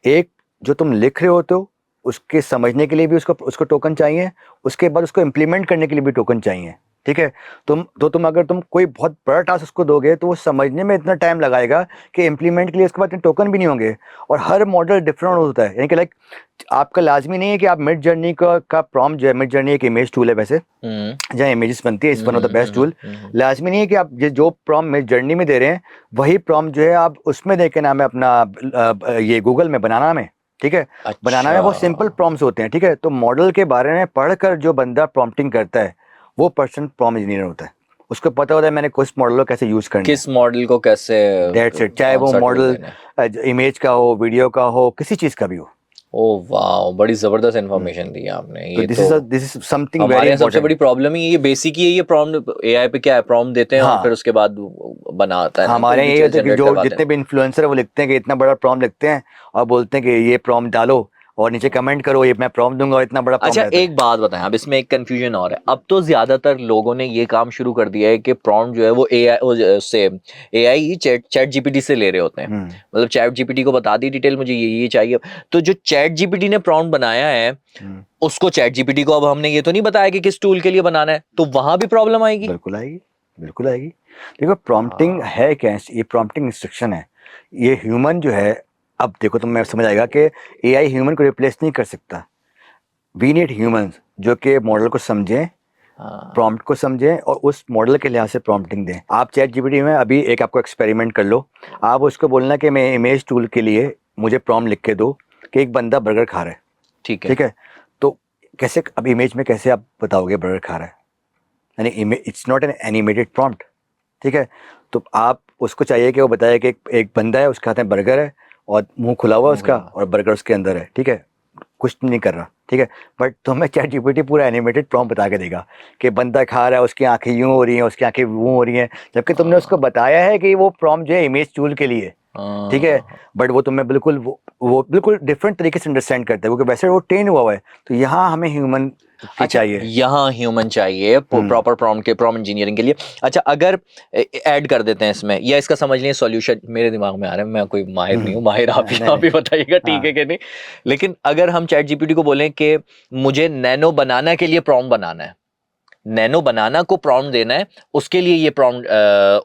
एक जो तुम लिख रहे होते हो उसके समझने के लिए भी उसको उसको टोकन चाहिए, उसके बाद उसको इम्प्लीमेंट करने के लिए भी टोकन चाहिए, ठीक है। तुम अगर तुम कोई बहुत बड़ा टास्क उसको दोगे तो वो समझने में इतना टाइम लगाएगा कि इम्प्लीमेंट के लिए उसके बाद टोकन भी नहीं होंगे। और हर मॉडल डिफरेंट होता है, यानी कि लाइक आपका लाजमी नहीं है कि आप मिड जर्नी का प्रॉम्प्ट जो है, मिड जर्नी एक इमेज टूल है वैसे जहाँ इमेजेस बनती है, इस one of the best tool. लाजमी नहीं है कि आप जो प्रॉम्प्ट मिड जर्नी में दे रहे हैं वही प्रॉम्प्ट जो है आप उसमें दे के नाम है अपना ये गूगल में, बनाना में, ठीक है। अच्छा। बनाना में बहुत सिंपल प्रॉम्प्ट्स होते हैं, ठीक है। तो मॉडल के बारे में पढ़कर जो बंदा प्रॉम्प्टिंग करता है वो पर्सन प्रॉम्प्ट इंजीनियर होता है, उसको पता होता है मैंने किस मॉडल को कैसे यूज करना है, किस मॉडल को कैसे, दैट्स इट। चाहे कौन वो सा tool मॉडल लेना है। इमेज का हो, वीडियो का हो, किसी चीज का भी हो। ओ वाह, बड़ी जबरदस्त इन्फॉर्मेशन दी आपने। तो ये दिस तो इज समथिंग वेरी हमारे यहाँ सबसे बड़ी इंपॉर्टेंट। प्रॉब्लम ही ये बेसिक ही है, ये प्रॉम्प्ट एआई पे क्या है, प्रॉम्प्ट देते हैं और हाँ, फिर उसके बाद बनाता है ना, हमारे कोई यहाँ भी यही चीज होता है कि जनरेट जो करवा जितने देना। भी इन्फ्लुएंसर है वो लिखते हैं कि इतना बड़ा प्रॉम्प्ट लिखते हैं और बोलते हैं कि ये प्रॉम्प्ट डालो और नीचे कमेंट करो, ये मैं प्रॉम्प्ट दूंगा, और इतना बड़ा प्रॉम्प्ट अच्छा, रहता है। एक बात बताएं, अब इसमें एक कंफ्यूजन और है। अब तो ज्यादातर लोगों ने ये काम शुरू कर दिया है कि प्रॉम्प्ट जो है वो एआई से, एआई ही चैट जीपीटी से ले रहे होते हैं। मतलब चैट जीपीटी को बता दी डिटेल, मुझे ये चाहिए, तो जो चैट जीपीटी ने प्रॉम्प्ट बनाया है उसको चैट जीपीटी को अब हमने ये तो नहीं बताया कि किस टूल के लिए बनाना है, तो वहां भी प्रॉब्लम आएगी। बिल्कुल आएगी, बिल्कुल आएगी। देखो प्रॉम्प्टिंग है क्या, ये प्रॉम्प्टिंग इंस्ट्रक्शन है, ये ह्यूमन जो है, अब देखो तुम्हें समझ आएगा कि एआई ह्यूमन को रिप्लेस नहीं कर सकता। वी नीड ह्यूमंस जो कि मॉडल को समझें, प्रॉम्प्ट को समझें और उस मॉडल के लिहाज से प्रॉम्प्टिंग दें। आप चैट जीपीटी में अभी एक आपको एक्सपेरिमेंट कर लो, आप उसको बोलना कि मैं इमेज टूल के लिए मुझे प्रॉम्प्ट लिख के दो कि एक बंदा बर्गर खा रहा है, ठीक है। ठीक है। तो कैसे, अब इमेज में कैसे आप बताओगे बर्गर खा रहा है, यानी it's not an animated prompt, ठीक है। तो आप उसको चाहिए कि वो बताए कि एक बंदा है, उसके हाथ में बर्गर है और मुंह खुला हुआ है उसका और बर्गर उसके अंदर है, ठीक है, कुछ नहीं कर रहा, ठीक है। बट तुम्हें चैट जीपीटी पूरा एनिमेटेड प्रॉम्प्ट बता के देगा कि बंदा खा रहा है, उसकी आंखें यूं हो रही हैं, उसकी आंखें यूं हो रही हैं, जबकि तुमने उसको बताया है कि वो प्रॉम्प्ट जो है इमेज टूल के लिए, ठीक है। बट वो तुम्हें बिल्कुल वो बिल्कुल डिफरेंट तरीके से अंडरस्टैंड करता है, क्योंकि वैसे वो ट्रेन हुआ है। तो यहाँ हमें ह्यूमन चाहिए, यहाँ ह्यूमन चाहिए प्रॉपर प्रॉम्प्ट इंजीनियरिंग के लिए। अच्छा, अगर ऐड कर देते हैं इसमें, या इसका समझ लें सॉल्यूशन मेरे दिमाग में आ रहा है, मैं कोई माहिर नहीं हूँ, माहिर आप ही बताइएगा, ठीक है कि नहीं। लेकिन अगर हम चैट जीपीटी को बोलें कि मुझे नैनो बनाना के लिए प्रॉम्प्ट बनाना है, नैनो बनाना को प्रॉम्प्ट देना है, उसके लिए ये प्रॉम्प्ट,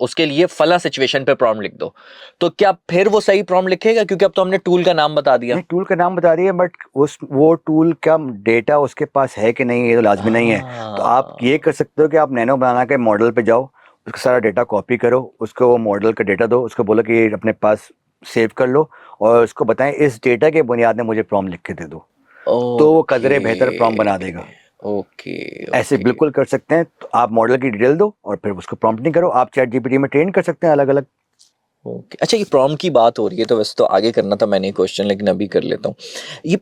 उसके लिए फला सिचुएशन पे प्रॉम्प्ट लिख दो, तो क्या फिर वो सही प्रॉम्प्ट लिखेगा? क्योंकि अब तो हमने टूल का नाम बता दिया। नहीं, टूल का नाम बता दिया, बट उस वो टूल का डेटा उसके पास है कि नहीं, ये तो लाजमी नहीं है। तो आप ये कर सकते हो कि आप नैनो बनाना के मॉडल पे जाओ, उसका सारा डेटा कॉपी करो, उसको वो मॉडल का डेटा दो, उसको बोलो कि ये अपने पास सेव कर लो, और उसको बताएं इस डेटा के बुनियाद में मुझे प्रॉम्प्ट लिख के दे दो, तो वो कदरे बेहतर प्रॉम्प्ट बना देगा। ओके, ऐसे बिल्कुल कर सकते हैं। तो आप मॉडल की डिटेल दो और फिर उसको प्रॉम्प्टिंग करो। आप चैट जीपीटी में ट्रेन कर सकते हैं अलग अलग। ओके, अच्छा, ये प्रॉम्प्ट की बात हो रही है तो वैसे तो आगे करना था मैंने क्वेश्चन, लेकिन अभी कर लेता हूँ। ये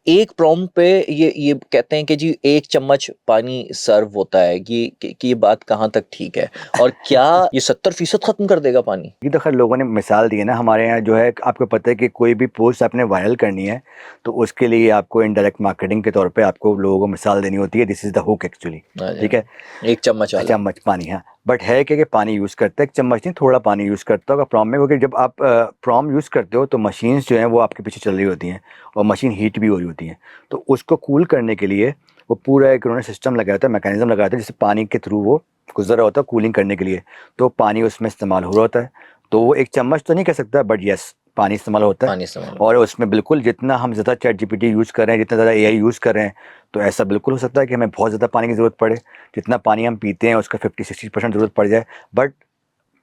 एक प्रॉम्प्ट पे ये कहते हैं कि जी 1 चम्मच पानी सर्व होता है, ये कि ये बात कहाँ तक ठीक है, और क्या ये 70% खत्म कर देगा पानी? ये तो खैर लोगों ने मिसाल दी है ना। हमारे यहाँ जो है, आपको पता है कि कोई भी पोस्ट आपने वायरल करनी है तो उसके लिए आपको इनडायरेक्ट मार्केटिंग के तौर पे आपको लोगों को मिसाल देनी होती है। This is the hook actually, ठीक है। 1 चम्मच वाला। चम्मच पानी, हाँ। बट है कि पानी यूज़ करते हैं, 1 चम्मच नहीं, थोड़ा पानी यूज़ करता होगा प्रॉम में, क्योंकि जब आप प्रॉम यूज़ करते हो तो मशीन्स जो हैं वो आपके पीछे चल रही होती हैं और मशीन हीट भी हो रही होती हैं। तो उसको कूल करने के लिए वो पूरा एक उन्होंने सिस्टम लगाया था, मैकेनिज्म लगाया था, जिससे पानी के थ्रू वो गुजर रहा होता है कूलिंग करने के लिए। तो पानी उसमें इस्तेमाल हो रहा होता है। तो वो 1 चम्मच तो नहीं कह सकता, बट यस, पानी इस्तेमाल होता है। पानी इस्तेमाल। और उसमें बिल्कुल जितना हम ज़्यादा चैट जीपीटी यूज़ कर रहे हैं, जितना ज़्यादा एआई यूज़ कर रहे हैं, तो ऐसा बिल्कुल हो सकता है कि हमें बहुत ज़्यादा पानी की ज़रूरत पड़े। जितना पानी हम पीते हैं उसका 50-60% ज़रूरत पड़ जाए। बट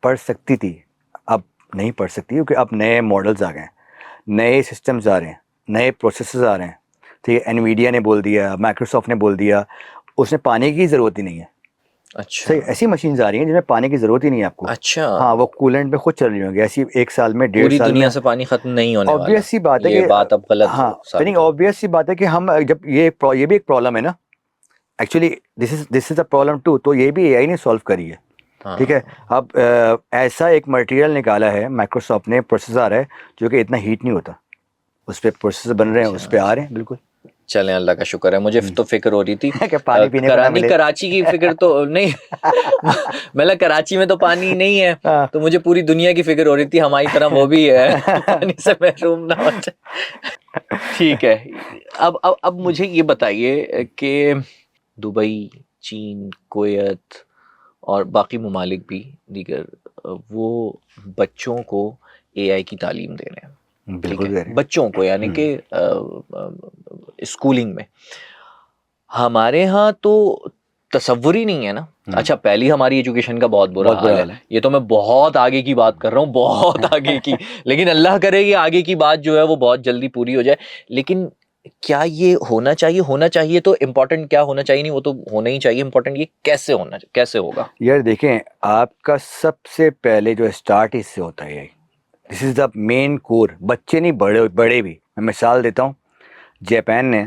पड़ सकती थी, अब नहीं पड़ सकती, क्योंकि अब नए मॉडल्स आ गए हैं, नए सिस्टम्स आ रहे हैं, नए प्रोसेसर्स आ रहे हैं। ठीक है, एनवीडिया ने बोल दिया, माइक्रोसॉफ्ट ने बोल दिया, उसमें पानी की ज़रूरत ही नहीं है। अच्छा, सही, ऐसी मशीन्स आ रही हैं जिनमें पानी की ज़रूरत ही नहीं है आपको। अच्छा, हाँ, वो कूलेंट पे खुद चल रही होंगी, ऐसी 1 साल में, 1.5 पूरी साल दुनिया में। से पानी खत्म नहीं होने वाला। ऑब्वियस सी बात है ये कि बात अब गलत हाँ, नहीं, साबित हो। ऑब्वियस सी बात है कि हम जब ये भी एक प्रॉब्लम है ना actually. This is a problem too. तो ये भी एआई ने सॉल्व करी है, ठीक है। हाँ, अब ऐसा एक मटेरियल निकाला है माइक्रोसॉफ्ट ने, प्रोसेसर है, जो कि इतना हीट नहीं होता। उस पर प्रोसेसर बन रहे हैं, उस पर आ रहे हैं बिल्कुल। चलें, अल्लाह का शुक्र है। मुझे तो फिक्र हो रही थी कि पानी पीने को ना मिले। कराची की फिक्र तो नहीं मतलब कराची में तो पानी नहीं है, हाँ। तो मुझे पूरी दुनिया की फिक्र हो रही थी हमारी तरह वो भी है पानी से महरूम ना हो जाए। ठीक है, अब मुझे ये बताइए कि दुबई, चीन, कुवैत और बाकी ममालिक भी दीगर, वो बच्चों को एआई की तालीम दे रहे हैं। ठीक बिल्कुल दे रहे है, हैं। बच्चों को, यानी कि स्कूलिंग में। हमारे यहाँ तो तसव्वुर ही नहीं है ना। अच्छा, पहली हमारी एजुकेशन का बहुत बुरा हाल है। ये तो मैं बहुत आगे की बात कर रहा हूँ, बहुत आगे की, लेकिन अल्लाह करे कि आगे की बात जो है वो बहुत जल्दी पूरी हो जाए। लेकिन क्या ये होना चाहिए? होना चाहिए तो इम्पोर्टेंट क्या होना चाहिए, नहीं वो तो होना ही चाहिए। इम्पोर्टेंट ये कैसे होगा? यार देखें, आपका सबसे पहले जो स्टार्ट इससे होता है, this is the main core. बच्चे नहीं, बड़े बड़े भी। मैं मिसाल देता हूँ, जापान ने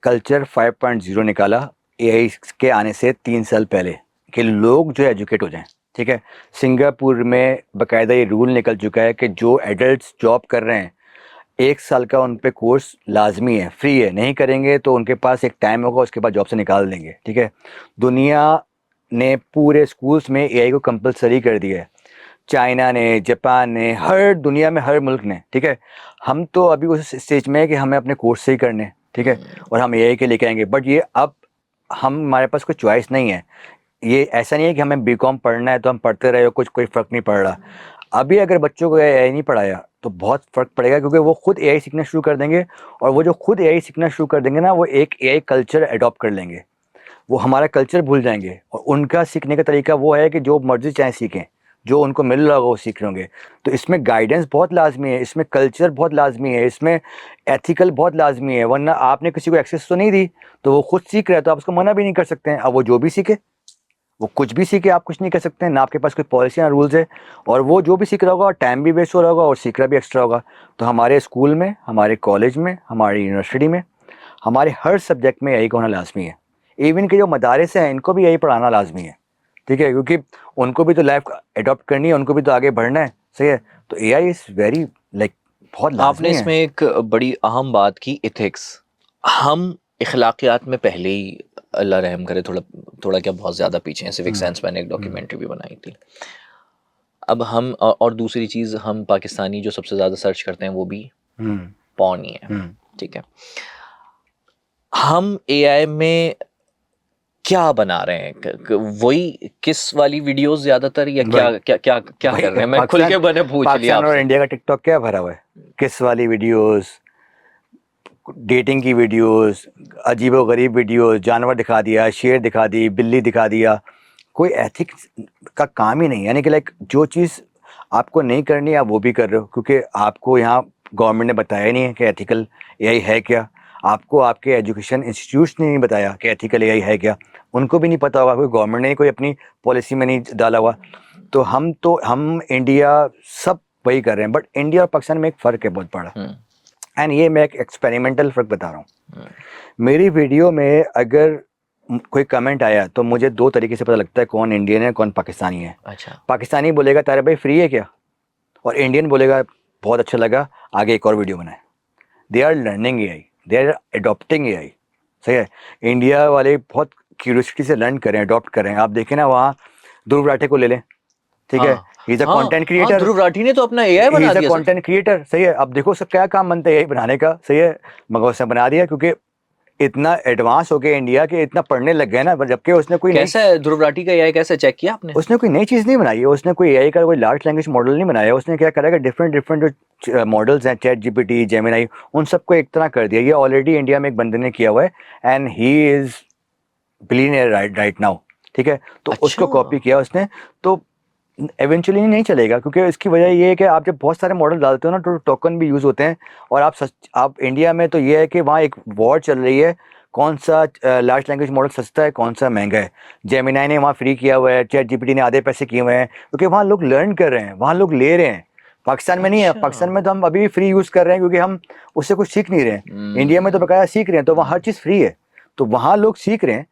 कल्चर 5.0 निकाला एआई के आने से 3 साल पहले, कि लोग जो एजुकेट हो जाएं, ठीक है। सिंगापुर में बाकायदा ये रूल निकल चुका है कि जो एडल्ट्स जॉब कर रहे हैं, 1 साल का उन पे कोर्स लाजमी है, फ्री है। नहीं करेंगे तो उनके पास एक टाइम होगा, उसके बाद जॉब से निकाल देंगे, ठीक है। दुनिया ने पूरे स्कूल्स में एआई को कंपलसरी कर दिया है। चाइना ने, जापान ने, हर दुनिया में हर मुल्क ने, ठीक है। हम तो अभी उस स्टेज में है कि हमें अपने कोर्स से ही करने, ठीक है, और हम एआई के लेके आएंगे। बट ये अब हमारे पास कोई चॉइस नहीं है। ये ऐसा नहीं है कि हमें बीकॉम पढ़ना है तो हम पढ़ते रहे, कुछ कोई फ़र्क नहीं पड़ रहा। अभी अगर बच्चों को एआई नहीं पढ़ाया तो बहुत फ़र्क पड़ेगा, क्योंकि वो खुद एआई सीखना शुरू कर देंगे, और वो जो खुद एआई सीखना शुरू कर देंगे ना, वो एक एआई कल्चर अडॉप्ट कर लेंगे। वो हमारा कल्चर भूल जाएंगे, और उनका सीखने का तरीका वो है कि जो मर्जी चाहे सीखें, जो उनको मिल रहा होगा वो सीख रहे होंगे। तो इसमें गाइडेंस बहुत लाजमी है, इसमें कल्चर बहुत लाजमी है, इसमें एथिकल बहुत लाजमी है। वरना आपने किसी को एक्सेस तो नहीं दी, तो वो खुद सीख रहा है, तो आप उसको मना भी नहीं कर सकते हैं। अब वो जो भी सीखे, वो कुछ भी सीखे, आप कुछ नहीं कर सकते हैं ना, आपके पास कोई पॉलिसी या रूल्स है। और वो जो भी सीख रहा होगा, टाइम भी वेस्ट हो रहा होगा और सीख रहा भी एक्स्ट्रा होगा। तो हमारे स्कूल में, हमारे कॉलेज में, हमारी यूनिवर्सिटी में, हमारे हर सब्जेक्ट में यही होना लाजमी है। इवन के जो मदारस हैं, इनको भी यही पढ़ाना लाजमी है, ठीक है, क्योंकि उनको भी तो लाइफ अडॉप्ट करनी है, उनको भी तो आगे बढ़ना है, सही है। तो एआई इज़ वेरी लाइक बहुत आपने लाजमी इसमें है। एक बड़ी अहम बात की, इथिक्स। हम इखलाकियात में पहले ही, अल्लाह रहम करे, थोड़ा थोड़ा क्या बहुत ज़्यादा पीछे हैं। सिविक साइंस मैंने एक डॉक्यूमेंट्री भी बनाई थी। अब हम और दूसरी चीज़, हम पाकिस्तानी जो सबसे ज़्यादा सर्च करते हैं वो भी पॉर्न ही है, ठीक है। हम एआई में क्या बना रहे हैं? वही किस वाली वीडियोस ज्यादातर, या क्या भाई, क्या क्या क्या भाई, कर रहे हैं? मैं खुल के मैंने पूछ लिया पाकिस्तान और आपसे। इंडिया का टिकटॉक क्या भरा हुआ है? किस वाली वीडियोस, डेटिंग की वीडियोस, अजीबो गरीब वीडियोस, जानवर दिखा दिया, शेर दिखा दी, बिल्ली दिखा दिया। कोई एथिक्स का काम ही नहीं, यानी कि लाइक जो चीज़ आपको नहीं करनी आप वो भी कर रहे हो, क्योंकि आपको यहाँ गवर्नमेंट ने बताया नहीं है कि एथिकल एआई है क्या। आपको आपके एजुकेशन इंस्टीट्यूट्स ने नहीं बताया कि एथिकल एआई है क्या। उनको भी नहीं पता होगा, कोई गवर्नमेंट ने कोई अपनी पॉलिसी में नहीं डाला हुआ। तो हम इंडिया सब वही कर रहे हैं, बट इंडिया और पाकिस्तान में एक फ़र्क है बहुत बड़ा। एंड ये मैं एक एक्सपेरिमेंटल फ़र्क बता रहा हूँ। मेरी वीडियो में अगर कोई कमेंट आया तो मुझे दो तरीके से पता लगता है कौन इंडियन है कौन पाकिस्तानी है। अच्छा। पाकिस्तानी बोलेगा तारे भाई फ्री है क्या, और इंडियन बोलेगा बहुत अच्छा लगा, आगे एक और वीडियो बनाए। They are learning AI, they are adopting AI. सही है, इंडिया वाले बहुत क्यूरियोसिटी से लर्न करें, अडॉप्ट करें। आप देखें ना, वहाँ ध्रुव राठे को ले लें, ठीक है, he is a content creator. Dhruv Rathee ने तो अपना एआई ही बना इज अ दिया सर। Content creator. सही है, अब देखो उसका क्या काम बनता है एआई बनाने का। सही है, मगर उसने बना दिया क्योंकि इतना एडवांस हो गया इंडिया के, इतना पढ़ने लग गए ना, जबकि उसने कोई कैसा है ध्रुव राठी का एआई, कैसे चेक किया आपने? उसने कोई नई चीज़ नहीं बनाई है। उसने कोई एआई का कोई लार्ज लैंग्वेज मॉडल नहीं बनाया। उसने क्या करा कि डिफरेंट डिफरेंट जो मॉडल्स हैं, चैट जीपीटी, जेमिनाई, उन सबको एक तरह कर दिया। ये ऑलरेडी इंडिया में एक बंदे ने किया हुआ है, and he is billionaire right now. ठीक है, तो उसको अच्छा। कॉपी किया उसने। तो एवेंचुअली नहीं चलेगा, क्योंकि इसकी वजह ये है कि आप जब बहुत सारे मॉडल डालते हो ना तो टोकन भी यूज़ होते हैं। और आप इंडिया में तो ये है कि वहाँ एक वॉर चल रही है, कौन सा लार्ज लैंग्वेज मॉडल सस्ता है, कौन सा महंगा है। जेमिनाई ने वहाँ फ्री किया हुआ है, चैट जीपीटी ने आधे पैसे किए हुए हैं, क्योंकि वहाँ लोग लर्न कर रहे हैं, वहाँ लोग ले रहे हैं। पाकिस्तान में नहीं है। अच्छा। पाकिस्तान में तो हम अभी भी फ्री यूज़ कर रहे हैं, क्योंकि हम उससे कुछ सीख नहीं रहे हैं। इंडिया में तो बकाया सीख रहे हैं, तो वहाँ हर चीज़ फ्री है, तो वहाँ लोग सीख रहे हैं।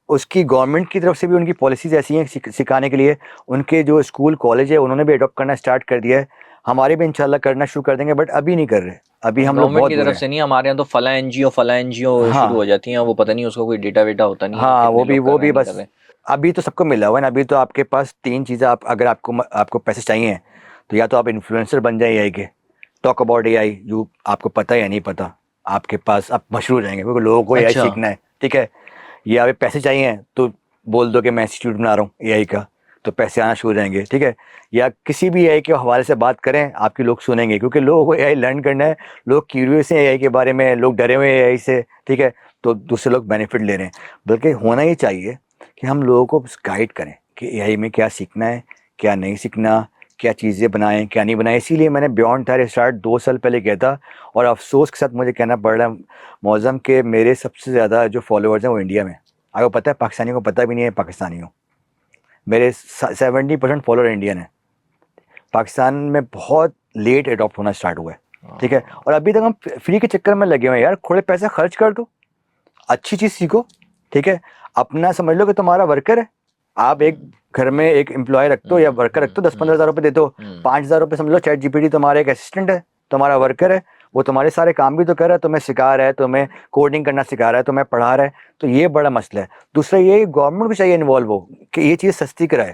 उसकी गवर्नमेंट की तरफ से भी उनकी पॉलिसीज़ ऐसी हैं सिखाने के लिए। उनके जो स्कूल कॉलेज है उन्होंने भी अडॉप्ट करना स्टार्ट कर दिया है। हमारे भी इंशाल्लाह करना शुरू कर देंगे, बट अभी नहीं कर रहे। अभी हम लोग गवर्नमेंट बहुत की दूर तरफ हैं। से नहीं, हमारे यहाँ तो फला एनजीओ शुरू हो हाँ, जाती हैं, वो पता नहीं उसका कोई डेटा वेटा होता नहीं है कि हाँ, कितने लोग कर वो रहे भी हैं नहीं कर बस रहे। अभी तो सबको मिला हुआ है ना। अभी तो आपके पास तीन चीज़ें, आप अगर आपको पैसे चाहिए, तो या तो आप इन्फ्लुएंसर बन जाए एआई के, टॉक अबाउट एआई, जो आपको पता है या नहीं पता, आपके पास आप मशहूर हो जाएंगे, क्योंकि लोगों को एआई अच्छा। सीखना है। ठीक है, या अभी पैसे चाहिए तो बोल दो कि मैं इंस्टीट्यूट बना रहा हूँ एआई का, तो पैसे आना शुरू हो जाएंगे। ठीक है, या किसी भी एआई के हवाले से बात करें, आपके लोग सुनेंगे, क्योंकि लोगों को एआई लर्न करना है। लोग क्यूरियस हैं एआई के बारे में, लोग डरे हुए हैं एआई से। ठीक है, तो दूसरे लोग बेनिफिट ले रहे हैं। बल्कि होना ही चाहिए कि हम लोगों को गाइड करें कि एआई में क्या सीखना है, क्या नहीं सीखना, क्या चीज़ें बनाएं, क्या नहीं बनाएं। इसीलिए मैंने बियॉन्ड थार स्टार्ट 2 साल पहले किया था, और अफसोस के साथ मुझे कहना पड़ रहा है मौज़म के मेरे सबसे ज़्यादा जो फॉलोअर्स हैं वो इंडिया में। आपको पता है, पाकिस्तानियों को पता भी नहीं है पाकिस्तानी हूँ। मेरे 70% फॉलोअर इंडियन है। पाकिस्तान में बहुत लेट अडॉप्ट होना स्टार्ट हुआ है। ठीक है, और अभी तक हम फ्री के चक्कर में लगे हुए हैं। यार थोड़े पैसे खर्च कर दो, अच्छी चीज़ सीखो। ठीक है, अपना समझ लो कि तुम्हारा वर्कर है। आप एक घर में एक एम्प्लॉय रखते हो या वर्कर रखते हो, 10-15 हज़ार रुपये देते हो, 5 हज़ार रुपये समझ लो चैट जीपीटी तुम्हारा एक असिस्टेंट है, तुम्हारा वर्कर है। वो तुम्हारे सारे काम भी तो कर रहा है, तुम्हें सिखा रहा है, तुम्हें कोडिंग करना सिखा रहा है, तुम्हें पढ़ा रहा है। तो ये बड़ा मसला है। दूसरा ये, गवर्नमेंट को चाहिए इन्वॉल्व हो कि ये चीज़ सस्ती कराए।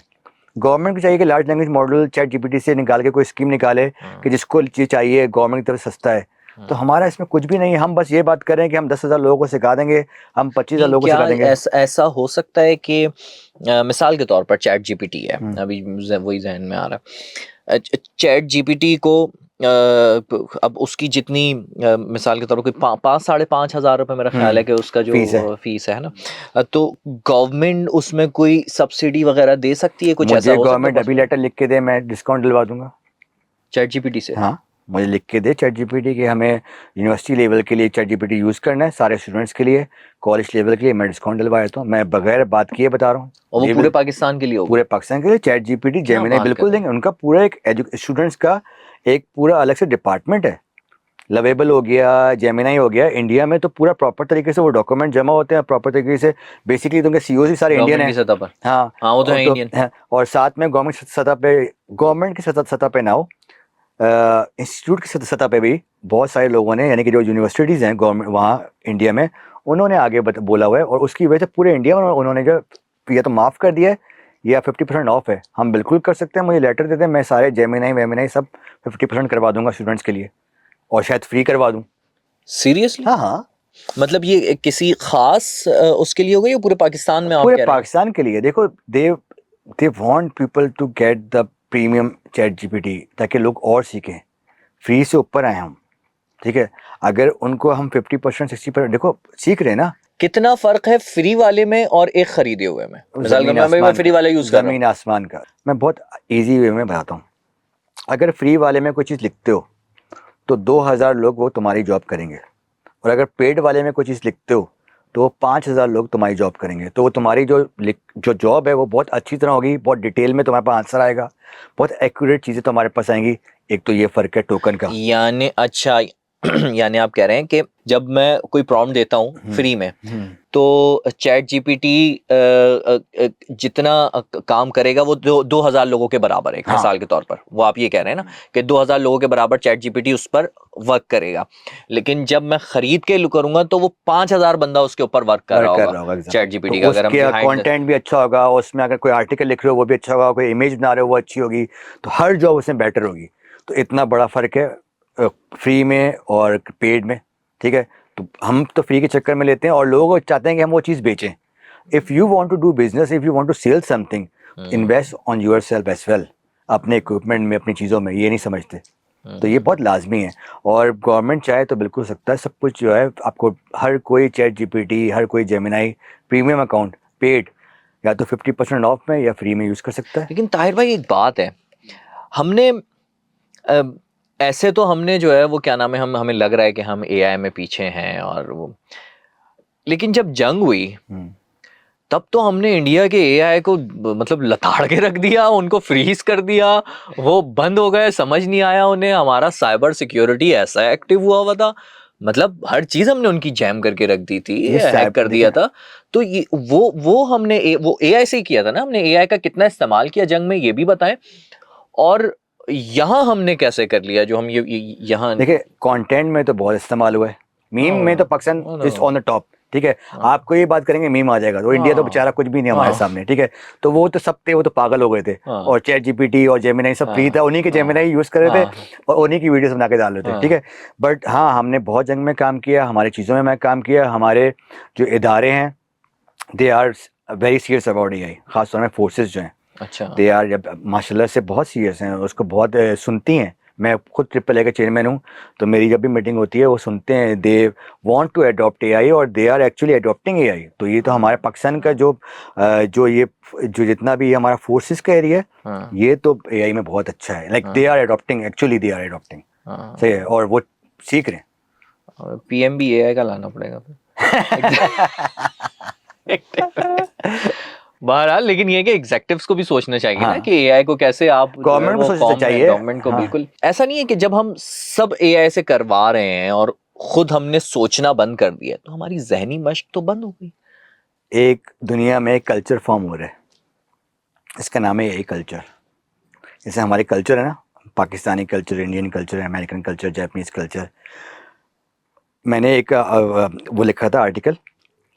गवर्नमेंट को चाहिए कि large language model chat GPT से निकाल के कोई स्कीम निकाले कि जिसको चीज़ चाहिए गवर्नमेंट की तरफ सस्ता है। तो हमारा इसमें कुछ भी नहीं है। हम बस ये बात करें कि हम 10,000 लोगों को सिखा देंगे, हम 25,000 नहीं, लोगों को क्या सिखा देंगे। ऐसा हो सकता है कि मिसाल के तौर पर चैट जीपीटी है, हम्म, अभी वही जहन में आ रहा है। चैट जीपीटी को अब उसकी जितनी मिसाल के तौर पर कोई 5-5.5 हज़ार रुपये मेरा ख्याल है कि उसका जो फीस है। फीस है ना, तो गवर्नमेंट उसमें कोई सब्सिडी वगैरह दे सकती है, कुछ ऐसा मुझे हो सकता है गवर्नमेंट अभी पॉसिबल लेटर लिख के दे, मैं डिस्काउंट दिलवा दूंगा। चैट जीपीटी से? हाँ, मुझे लिख के दे चैट जीपीटी कि हमें यूनिवर्सिटी लेवल के लिए चैट जीपीटी यूज़ करना है, सारे स्टूडेंट्स के लिए, कॉलेज लेवल के लिए, मैं डिस्काउंट दिलवा देता हूँ। मैं बगैर बात किए बता रहा हूँ। और वो ये पूरे भी पाकिस्तान के लिए होगी? पूरे पाकिस्तान के लिए चैट जीपीटी, क्या जेमिनी बात कर बिल्कुल रहे देंगे। उनका पूरा एक स्टूडेंट्स का एक पूरा अलग से डिपार्टमेंट है। लवेबल हो गया, जेमिनाई हो गया, इंडिया में तो पूरा प्रॉपर तरीके से वो डॉक्यूमेंट जमा होते हैं प्रॉपर तरीके से। बेसिकली तो उनके सीईओ भी सारे इंडियन गवर्नमेंट हैं। की सतह पर? हाँ, हाँ, वो तो और है तो इंडियन। और साथ में गवर्नमेंट की सतह पे ना हो, इंस्टीट्यूट की सतह पे भी बहुत सारे लोगों ने, यानी कि जो यूनिवर्सिटीज़ हैं गवर्नमेंट वहाँ इंडिया में, उन्होंने आगे बोला हुआ है। और उसकी वजह से पूरे इंडिया में उन्होंने जो या तो माफ़ कर दिया है या 50% ऑफ है। हम बिल्कुल कर सकते हैं, मुझे लेटर दे दें, मैं सारे जेमिनाई वेमिनाई सब 50% करवा दूंगा स्टूडेंट्स के लिए, और शायद फ्री करवा दूँ। सीरियसली? हाँ, हाँ, मतलब ये किसी खास उसके लिए होगा या पूरे पाकिस्तान में आप पूरे कह रहे हैं? पाकिस्तान के लिए देखो, they want people to get the premium chat GPT ताकि लोग और सीखें, फ्री से ऊपर आए हम, ठीक है। अगर उनको हम 50% 60% देखो सीख रहे हैं ना। कितना फर्क है फ्री वाले में और एक खरीदे हुए में? मिसाल के जमीन मैं आसमान फ्री का, वाला यूज कर रहा जमीन आसमान का। मैं बहुत इजी वे में बताता हूँ। अगर फ्री वाले में कोई चीज़ लिखते हो तो 2000 लोग वो तुम्हारी जॉब करेंगे, और अगर पेड वाले में कोई चीज़ लिखते हो तो वो 5000 लोग तुम्हारी जॉब करेंगे। तो वो तुम्हारी जो जॉब है वो बहुत अच्छी तरह होगी, बहुत डिटेल में तुम्हारे पास आंसर आएगा, बहुत एक्यूरेट चीज़ें तुम्हारे पास आएंगी। एक तो ये फ़र्क है टोकन का। है। यानी अच्छा यानी आप कह रहे हैं कि जब मैं कोई प्रॉम्प्ट देता हूँ फ्री में तो चैट जीपीटी जितना काम करेगा वो 2000 लोगों के बराबर है एक हाँ। मिसाल के तौर पर, वो आप ये कह रहे हैं ना कि 2000 लोगों के बराबर चैट जीपीटी उस पर वर्क करेगा। लेकिन जब मैं खरीद के करूंगा तो वो 5000 बंदा उसके ऊपर वर्क कर रहा होगा चैट जीपीटी का। अगर हम उसके behind the- कंटेंट भी अच्छा होगा, उसमें अगर कोई आर्टिकल लिख रहे हो वो भी अच्छा होगा, कोई इमेज बना रहे हो वो अच्छी होगी, तो हर जॉब उसमें बेटर होगी। तो इतना बड़ा फ़र्क है फ्री में और पेड में, ठीक है। तो हम तो फ्री के चक्कर में लेते हैं और लोग चाहते हैं कि हम वो चीज़ बेचें। If you want to do business, if you want to sell something, invest on your self as well, अपने इक्विपमेंट में, अपनी चीज़ों में। ये नहीं समझते, तो ये बहुत लाजमी है। और गवर्नमेंट चाहे तो बिल्कुल सकता है, सब कुछ जो है आपको, हर कोई चैट जीपीटी, हर कोई जेमिनाई प्रीमियम अकाउंट पेड या तो 50% ऑफ में या फ्री में यूज़ कर सकता है। लेकिन ताहिर भाई एक बात है, हमने अ, ऐसे तो हमने जो है वो क्या नाम है, हम हमें लग रहा है कि हम एआई में पीछे हैं और वो, लेकिन जब जंग हुई तब तो हमने इंडिया के एआई को मतलब लताड़ के रख दिया, उनको फ्रीज कर दिया, वो बंद हो गए, समझ नहीं आया उन्हें। हमारा साइबर सिक्योरिटी ऐसा एक्टिव हुआ था, मतलब हर चीज हमने उनकी जैम करके रख दी थी, ये हैक कर दिया था। तो ये वो हमने वो एआई से ही किया था ना, हमने एआई का कितना इस्तेमाल किया जंग में ये भी बताएं। और यहाँ हमने कैसे कर लिया जो हम ये यहाँ। देखिए, कंटेंट में तो बहुत इस्तेमाल हुआ है, मीम में तो Pakistan is on the top, ठीक है। आपको ये बात करेंगे मीम आ जाएगा, तो इंडिया तो बेचारा कुछ भी नहीं हमारे सामने, ठीक है। तो वो तो सब थे, वो तो पागल हो गए थे। और चैट जीपीटी और जेमिनाई सब फ्री था, उन्हीं के जेमिनाई यूज़ कर रहे थे और उन्हीं की वीडियोस बना के डाल रहे थे, ठीक है। बट हाँ, हमने बहुत जंग में काम किया, हमारी चीज़ों में मैं काम किया। हमारे जो इदारे हैं they are very serious about AI, खासतौर में फोर्सेस जो हैं, अच्छा दे आर माशाल्लाह से बहुत सीरियस हैं, उसको बहुत सुनती हैं। मैं खुद ट्रिपल ए का चेयरमैन हूँ, तो मेरी जब भी मीटिंग होती है वो सुनते हैं। They want to adopt AI और they are actually adopting AI. तो ये तो हमारे पाकिस्तान का जो जितना भी हमारा फोर्सेस का एरिया है, ये तो एआई में बहुत अच्छा है। Like they are adopting, actually they are adopting, सही है, और वो सीख रहे हैं। पीएम भी एआई का लाना पड़ेगा बहरहाल, लेकिन ये कि एग्जेक्टिव्स को भी सोचना चाहिए ना कि एआई को कैसे आप गवर्नमेंट को सोचना चाहिए, गवर्नमेंट को बिल्कुल ऐसा नहीं है कि जब हम सब एआई से करवा रहे हैं और खुद हमने सोचना बंद कर दिया तो हमारी जहनी मश्क तो बंद हो गई। एक दुनिया में एक कल्चर फॉर्म हो रहा है, इसका नाम है एआई कल्चर। जैसे हमारे कल्चर है ना, Pakistani culture, Indian culture, American culture, Japanese culture. मैंने एक वो लिखा था आर्टिकल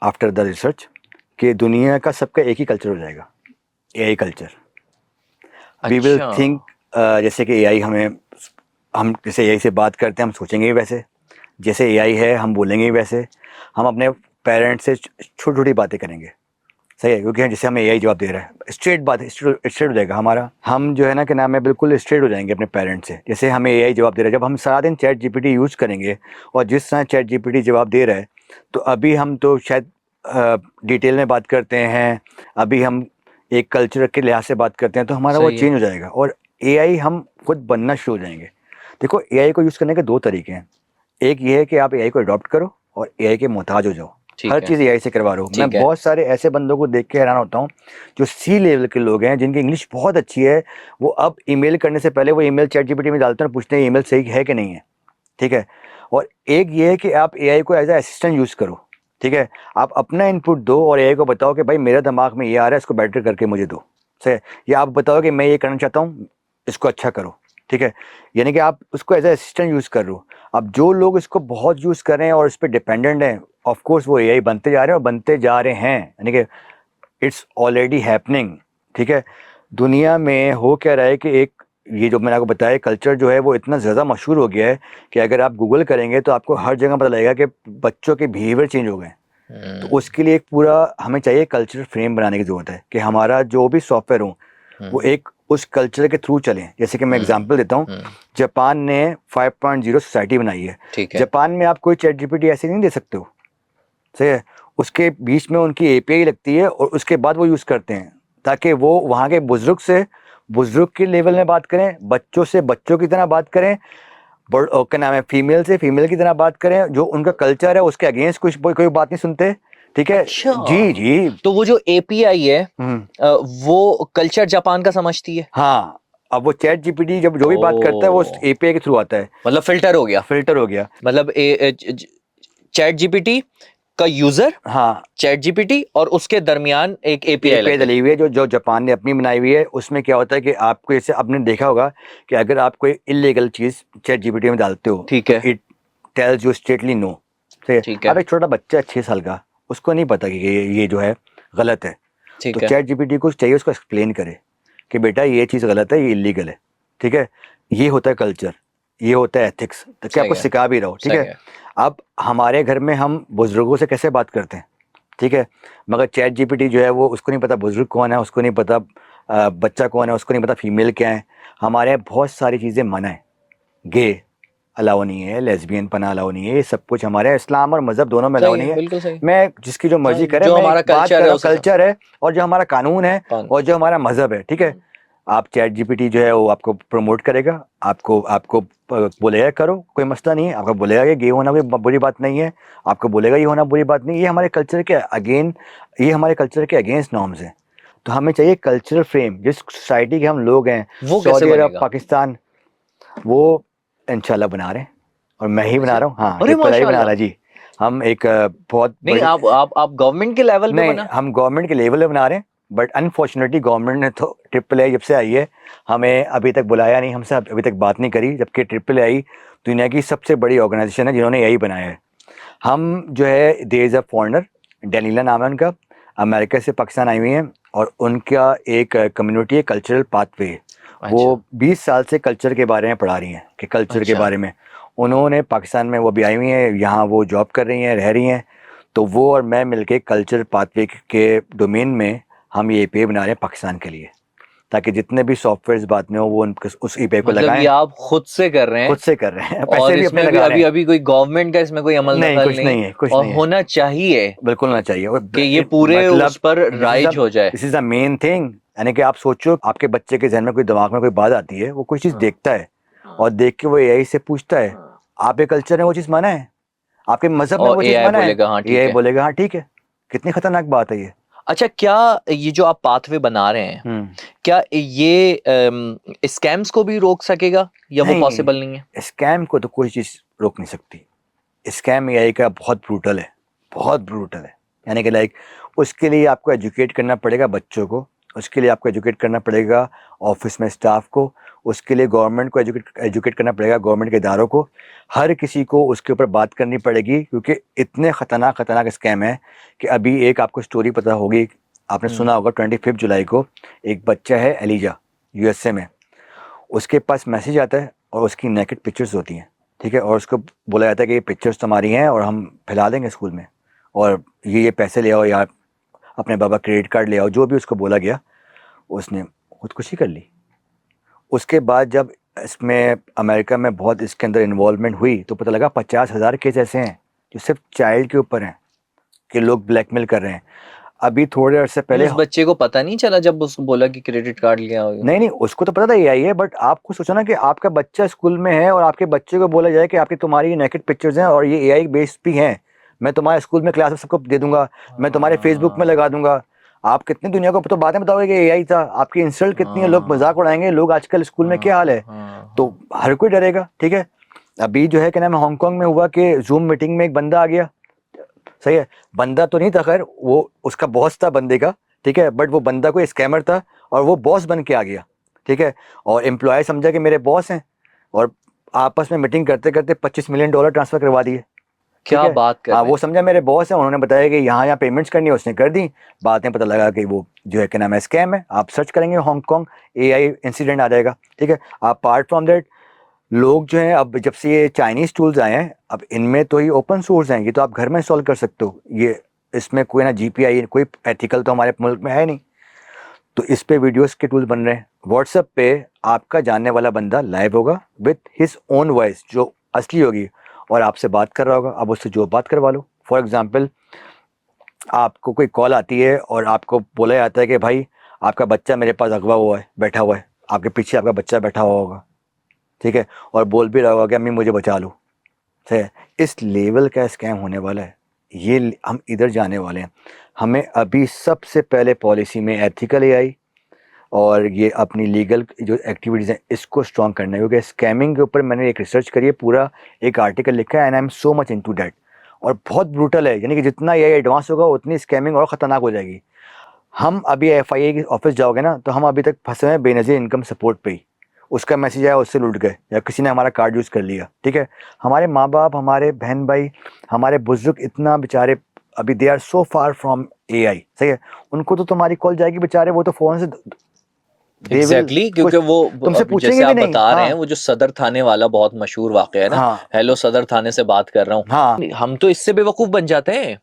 आफ्टर द रिसर्च कि दुनिया का सबका एक ही कल्चर हो जाएगा, AI culture. We will think, जैसे कि एआई हम जैसे एआई से बात करते हैं हम सोचेंगे ही वैसे, जैसे एआई है हम बोलेंगे ही वैसे, हम अपने पेरेंट्स से छोटी छोटी बातें करेंगे, सही है, क्योंकि जैसे हमें एआई जवाब दे रहा है, स्ट्रेट बात स्ट्रेट हो जाएगा हमारा। हम जो है ना, कि नाम है, बिल्कुल स्ट्रेट हो जाएंगे अपने पेरेंट्स से, जैसे हमें एआई जवाब दे रहा है। जब हम सारा दिन चैट जीपीटी यूज़ करेंगे और जिस तरह चैट जीपीटी जवाब दे रहा है, तो अभी हम तो शायद डिटेल में बात करते हैं, अभी हम एक कल्चर के लिहाज से बात करते हैं, तो हमारा वो चेंज हो जाएगा और एआई हम खुद बनना शुरू हो जाएंगे। देखो, एआई को यूज़ करने के दो तरीके हैं। एक ये है कि आप एआई को अडॉप्ट करो और एआई के मोहताज हो जाओ, हर चीज़ एआई से करवा रहा हूँ। मैं बहुत सारे ऐसे बंदों को देख के हैरान होता हूँ जो सी लेवल के लोग हैं, जिनकी इंग्लिश बहुत अच्छी है, वो अब ईमेल करने से पहले वो ईमेल चैट जीपीटी में डालते हैं और पूछते हैं ईमेल सही है कि नहीं है, ठीक है। और एक ये है कि आप एआई को एज ए असिस्टेंट यूज़ करो, ठीक है। आप अपना इनपुट दो और एआई को बताओ कि भाई मेरे दिमाग में ये आ रहा है, इसको बेटर करके मुझे दो, सही है। या आप बताओ कि मैं ये करना चाहता हूँ, इसको अच्छा करो, ठीक है। यानी कि आप उसको एज ए असिस्टेंट यूज़ कर रहे हो। अब जो लोग इसको बहुत यूज़ कर रहे हैं और इस पर डिपेंडेंट हैं, ऑफ कोर्स वो एआई बनते जा रहे हैं और बनते जा रहे हैं, यानी कि इट्स ऑलरेडी हैपनिंग, ठीक है। दुनिया में हो क्या रहा है कि एक ये जो मैंने आपको बताया कल्चर जो है वो इतना ज़्यादा मशहूर हो गया है कि अगर आप गूगल करेंगे तो आपको हर जगह पता लगेगा कि बच्चों के बिहेवियर चेंज हो गए हैं। तो उसके लिए एक पूरा हमें चाहिए कल्चरल फ्रेम बनाने की ज़रूरत है कि हमारा जो भी सॉफ्टवेयर हो वो एक उस कल्चर के थ्रू चलें। जैसे कि मैं एग्जांपल देता हूँ, जापान ने 5.0 सोसाइटी बनाई है। ठीक है। जापान में आप कोई चैट जीपीटी ऐसे नहीं दे सकते हो, सही है। उसके बीच में उनकी एपीआई लगती है और उसके बाद वो यूज़ करते हैं ताकि वो वहाँ के बुजुर्ग से बुजुर्ग के लेवल में बात करें, बच्चों से बच्चों की तरह बात करें, क्या नाम है, फीमेल से फीमेल की तरह बात करें। जो उनका कल्चर है उसके अगेंस्ट कुछ कोई बात नहीं सुनते, ठीक है। अच्छा। जी जी। तो वो जो एपीआई है वो कल्चर जापान का समझती है। हाँ, अब वो चैट जीपीटी जब जो भी बात करता है वो एपीआई के थ्रू आता है, मतलब फिल्टर हो गया। फिल्टर हो गया। मतलब चैट जीपीटी का यूजर, हाँ, चैट जीपीटी और उसके दरमियान एक एपीआई एपीआई डली हुई है जो जापान ने अपनी बनाई हुई है। उसमें क्या होता है कि आपको, जैसे आपने देखा होगा कि अगर आप कोई इलीगल चीज़ चैट जीपीटी में डालते हो, ठीक है, it tells you straightly no. ठीक है, अब एक छोटा बच्चा है 6 साल का, उसको नहीं पता कि ये जो है गलत है। तो ठीक है, चैट जीपीटी को चाहिए उसको एक्सप्लेन करे कि बेटा ये चीज़ गलत है, ये इलीगल है, ठीक है। ये होता है कल्चर, ये होता है एथिक्स, तो क्या आपको सिखा भी रहा हो, ठीक है। अब हमारे घर में हम बुजुर्गों से कैसे बात करते हैं, ठीक है, मगर चैट जीपीटी जो है वो उसको नहीं पता बुजुर्ग कौन है, उसको नहीं पता बच्चा कौन है, उसको नहीं पता फीमेल क्या है। हमारे यहाँ बहुत सारी चीज़ें मना है, गे अलाउ नहीं है, लेस्बियन पना अलाउ नहीं है, ये सब कुछ हमारे यहाँ इस्लाम और मज़हब दोनों में अलाउ नहीं है। बिल्कुल सही। मैं जिसकी जो मर्जी करे, जो मैं हमारा बात कर रहा हूँ कल्चर कल्चर है और जो हमारा कानून है और जो हमारा मज़हब है, ठीक है। आप चैट जीपीटी जो है वो आपको प्रमोट करेगा, आपको आपको बोलेगा करो, कोई मसला नहीं है। आपको बोलेगा कि गे होना कोई बुरी बात नहीं है, आपको बोलेगा ये होना बुरी बात नहीं है। ये हमारे कल्चर के ये हमारे कल्चर के अगेंस्ट नॉर्म्स हैं। तो हमें चाहिए कल्चरल फ्रेम, जिस सोसाइटी के हम लोग हैं, सऊदी अरब, पाकिस्तान, वो इंशाल्लाह बना रहे हैं और मैं ही बना रहा हूँ। हाँ, ट्रिपल आई बना रहा जी। हम एक बहुत नहीं, आप गवर्नमेंट के लेवल पे नहीं, बना? हम गवर्नमेंट के लेवल पे बना रहे हैं, बट अनफॉर्चुनेटली गवर्नमेंट ने तो ट्रिपल आई जब से आई है हमें अभी तक बुलाया नहीं, हमसे अभी तक बात नहीं करी, जबकि ट्रिपल आई दुनिया की सबसे बड़ी ऑर्गेनाइजेशन है जिन्होंने यही बनाया है। हम जो है, there is a foreigner, Daniela नाम है उनका, अमेरिका से पाकिस्तान आई हुई हैं और उनका एक कम्युनिटी है, कल्चरल पाथवे। वो 20 साल से कल्चर के बारे में पढ़ा रही हैं कि कल्चर के बारे में। उन्होंने पाकिस्तान में वो भी आई हुई हैं, यहाँ वो जॉब कर रही हैं, रह रही हैं। तो वो और मैं मिलके कल्चर पाथवे के डोमेन में हम ये एपीआई बना रहे हैं पाकिस्तान के लिए, ताकि जितने भी सॉफ्टवेयर्स बात में हो वो उस एपीआई को लगाएं। ये आप खुद से कर रहे हैं? खुद से कर रहे हैं, पैसे और भी अपने इसमें भी लगा रहे हैं। अभी कोई गवर्नमेंट का इसमें कोई अमल नहीं, दखल कुछ नहीं है, कुछ और नहीं है। होना चाहिए, बिल्कुल होना चाहिए कि ये पूरे उस पर राइज हो जाए। This is the main thing. यानी कि आप सोचो, आपके बच्चे के जहन में कोई दिमाग में कोई बात आती है, वो कोई चीज़ देखता है और देख के वो एआई से पूछता है, आपके कल्चर में वो चीज़ मना है, आपके मजहब में वो चीज़ मना है, एआई बोलेगा हाँ ठीक है। कितनी खतरनाक बात है ये। अच्छा, क्या ये जो आप पाथवे बना रहे हैं, क्या ये स्कैम्स को भी रोक सकेगा या वो पॉसिबल नहीं है? स्कैम को तो कोई चीज़ रोक नहीं सकती। स्कैम एआई का बहुत ब्रूटल है, बहुत ब्रूटल है। यानी कि लाइक उसके लिए आपको एजुकेट करना पड़ेगा बच्चों को, उसके लिए आपको एजुकेट करना पड़ेगा ऑफिस में स्टाफ को, उसके लिए गवर्नमेंट को एजुकेट करना पड़ेगा, गवर्नमेंट के इदारों को, हर किसी को उसके ऊपर बात करनी पड़ेगी। क्योंकि इतने खतरनाक स्कैम है कि अभी एक आपको स्टोरी पता होगी, आपने सुना होगा, 25 जुलाई को एक बच्चा है एलिजा, यूएसए में, उसके पास मैसेज आता है और उसकी नेकेड पिक्चर्स होती हैं, ठीक है, और उसको बोला जाता है कि ये पिक्चर्स तुम्हारी हैं और हम फैला देंगे स्कूल में, और ये पैसे ले आओ या अपने बाबा क्रेडिट कार्ड ले आओ, जो भी उसको बोला गया। उसने खुदकुशी कर ली। उसके बाद जब इसमें अमेरिका में बहुत इसके अंदर इन्वॉल्वमेंट हुई तो पता लगा 50,000 केस ऐसे हैं जो सिर्फ चाइल्ड के ऊपर हैं कि लोग ब्लैकमेल कर रहे हैं। अभी थोड़े अरसे पहले उस बच्चे को पता नहीं चला जब उसको बोला कि क्रेडिट कार्ड ले आओ? नहीं, उसको तो पता था एआई है, बट आपको सोचो ना कि आपका बच्चा स्कूल में है और आपके बच्चे को बोला जाए कि आपकी तुम्हारी नेकेड पिक्चर्स हैं और ये एआई बेस्ड भी हैं, मैं तुम्हारे स्कूल में क्लास में सबको दे दूंगा, मैं तुम्हारे फेसबुक में लगा दूंगा। आप कितनी दुनिया को तो बातें बताओगे कि एआई था, आपकी इंसल्ट कितनी है, लोग मजाक उड़ाएंगे। लोग आजकल स्कूल में क्या हाल है, तो हर कोई डरेगा, ठीक है। अभी जो है क्या नाम है, हांगकांग में हुआ कि जूम मीटिंग में एक बंदा आ गया, सही है, बंदा तो नहीं था, खैर वो उसका बॉस था बंदे का, ठीक है, बट वो बंदा कोई स्कैमर था और वो बॉस बन के आ गया, ठीक है, और एम्प्लॉय समझा कि मेरे बॉस हैं और आपस में मीटिंग करते करते $25 मिलियन ट्रांसफर करवा दिए। क्या बात कर हाँ, रहे वो हैं? समझा मेरे बॉस है, उन्होंने बताया कि यहाँ पेमेंट्स करनी है, उसने कर दी। बाद में पता लगा कि वो जो है क्या नाम है स्कैम है। आप सर्च करेंगे हांगकांग AI इंसिडेंट आ जाएगा, ठीक है। अपार्ट फ्रॉम दैट लोग जो हैं, अब जब से ये चाइनीज टूल्स आए हैं, अब इनमें तो ये ओपन सोर्स हैं, ये तो आप घर में इंस्टॉल कर सकते हो। ये इसमें कोई ना GPI कोई एथिकल तो हमारे मुल्क में है नहीं। तो इस पे वीडियोस के टूल्स बन रहे हैं। व्हाट्सएप पे आपका जानने वाला बंदा लाइव होगा विथ हिज ओन वॉइस जो असली होगी, और आपसे बात कर रहा होगा। अब उससे जो बात करवा लो। फॉर एग्जाम्पल, आपको कोई कॉल आती है और आपको बोला जाता है कि भाई आपका बच्चा मेरे पास अगवा हुआ है, बैठा हुआ है, आपके पीछे आपका बच्चा बैठा हुआ होगा, ठीक है, और बोल भी रहा होगा कि अम्मी मुझे बचा लो। सही है। इस लेवल का स्कैम होने वाला है, ये हम इधर जाने वाले हैं। हमें अभी सबसे पहले पॉलिसी में एथिकल AI और ये अपनी लीगल जो एक्टिविटीज़ हैं इसको स्ट्रॉन्ग करना है, क्योंकि स्कैमिंग के ऊपर मैंने एक रिसर्च करी है, पूरा एक आर्टिकल लिखा है, and I am so much into that. और बहुत ब्रूटल है, यानी कि जितना AI एडवांस होगा उतनी स्कैमिंग और ख़तरनाक हो जाएगी। हम अभी FIA के ऑफिस जाओगे ना, तो हम अभी तक फंसे हैं बेनज़ीर इनकम सपोर्ट पे ही। उसका मैसेज आया, उससे लूट गए, या किसी ने हमारा कार्ड यूज़ कर लिया, ठीक है। हमारे माँ बाप, हमारे बहन भाई, हमारे बुजुर्ग इतना बेचारे अभी they are so far from AI, सही है। उनको तो तुम्हारी कॉल जाएगी बेचारे, वो तो फ़ोन से एग्जैक्टली कुछ क्योंकि वो तुमसे अब जैसे पूछेंगे भी आप नहीं। बता रहे हैं, हाँ वो जो सदर थाने वाला बहुत मशहूर वाकया है ना, हाँ हेलो सदर थाने से बात कर रहा हूँ, हाँ। हम तो इससे बेवकूफ बन जाते हैं।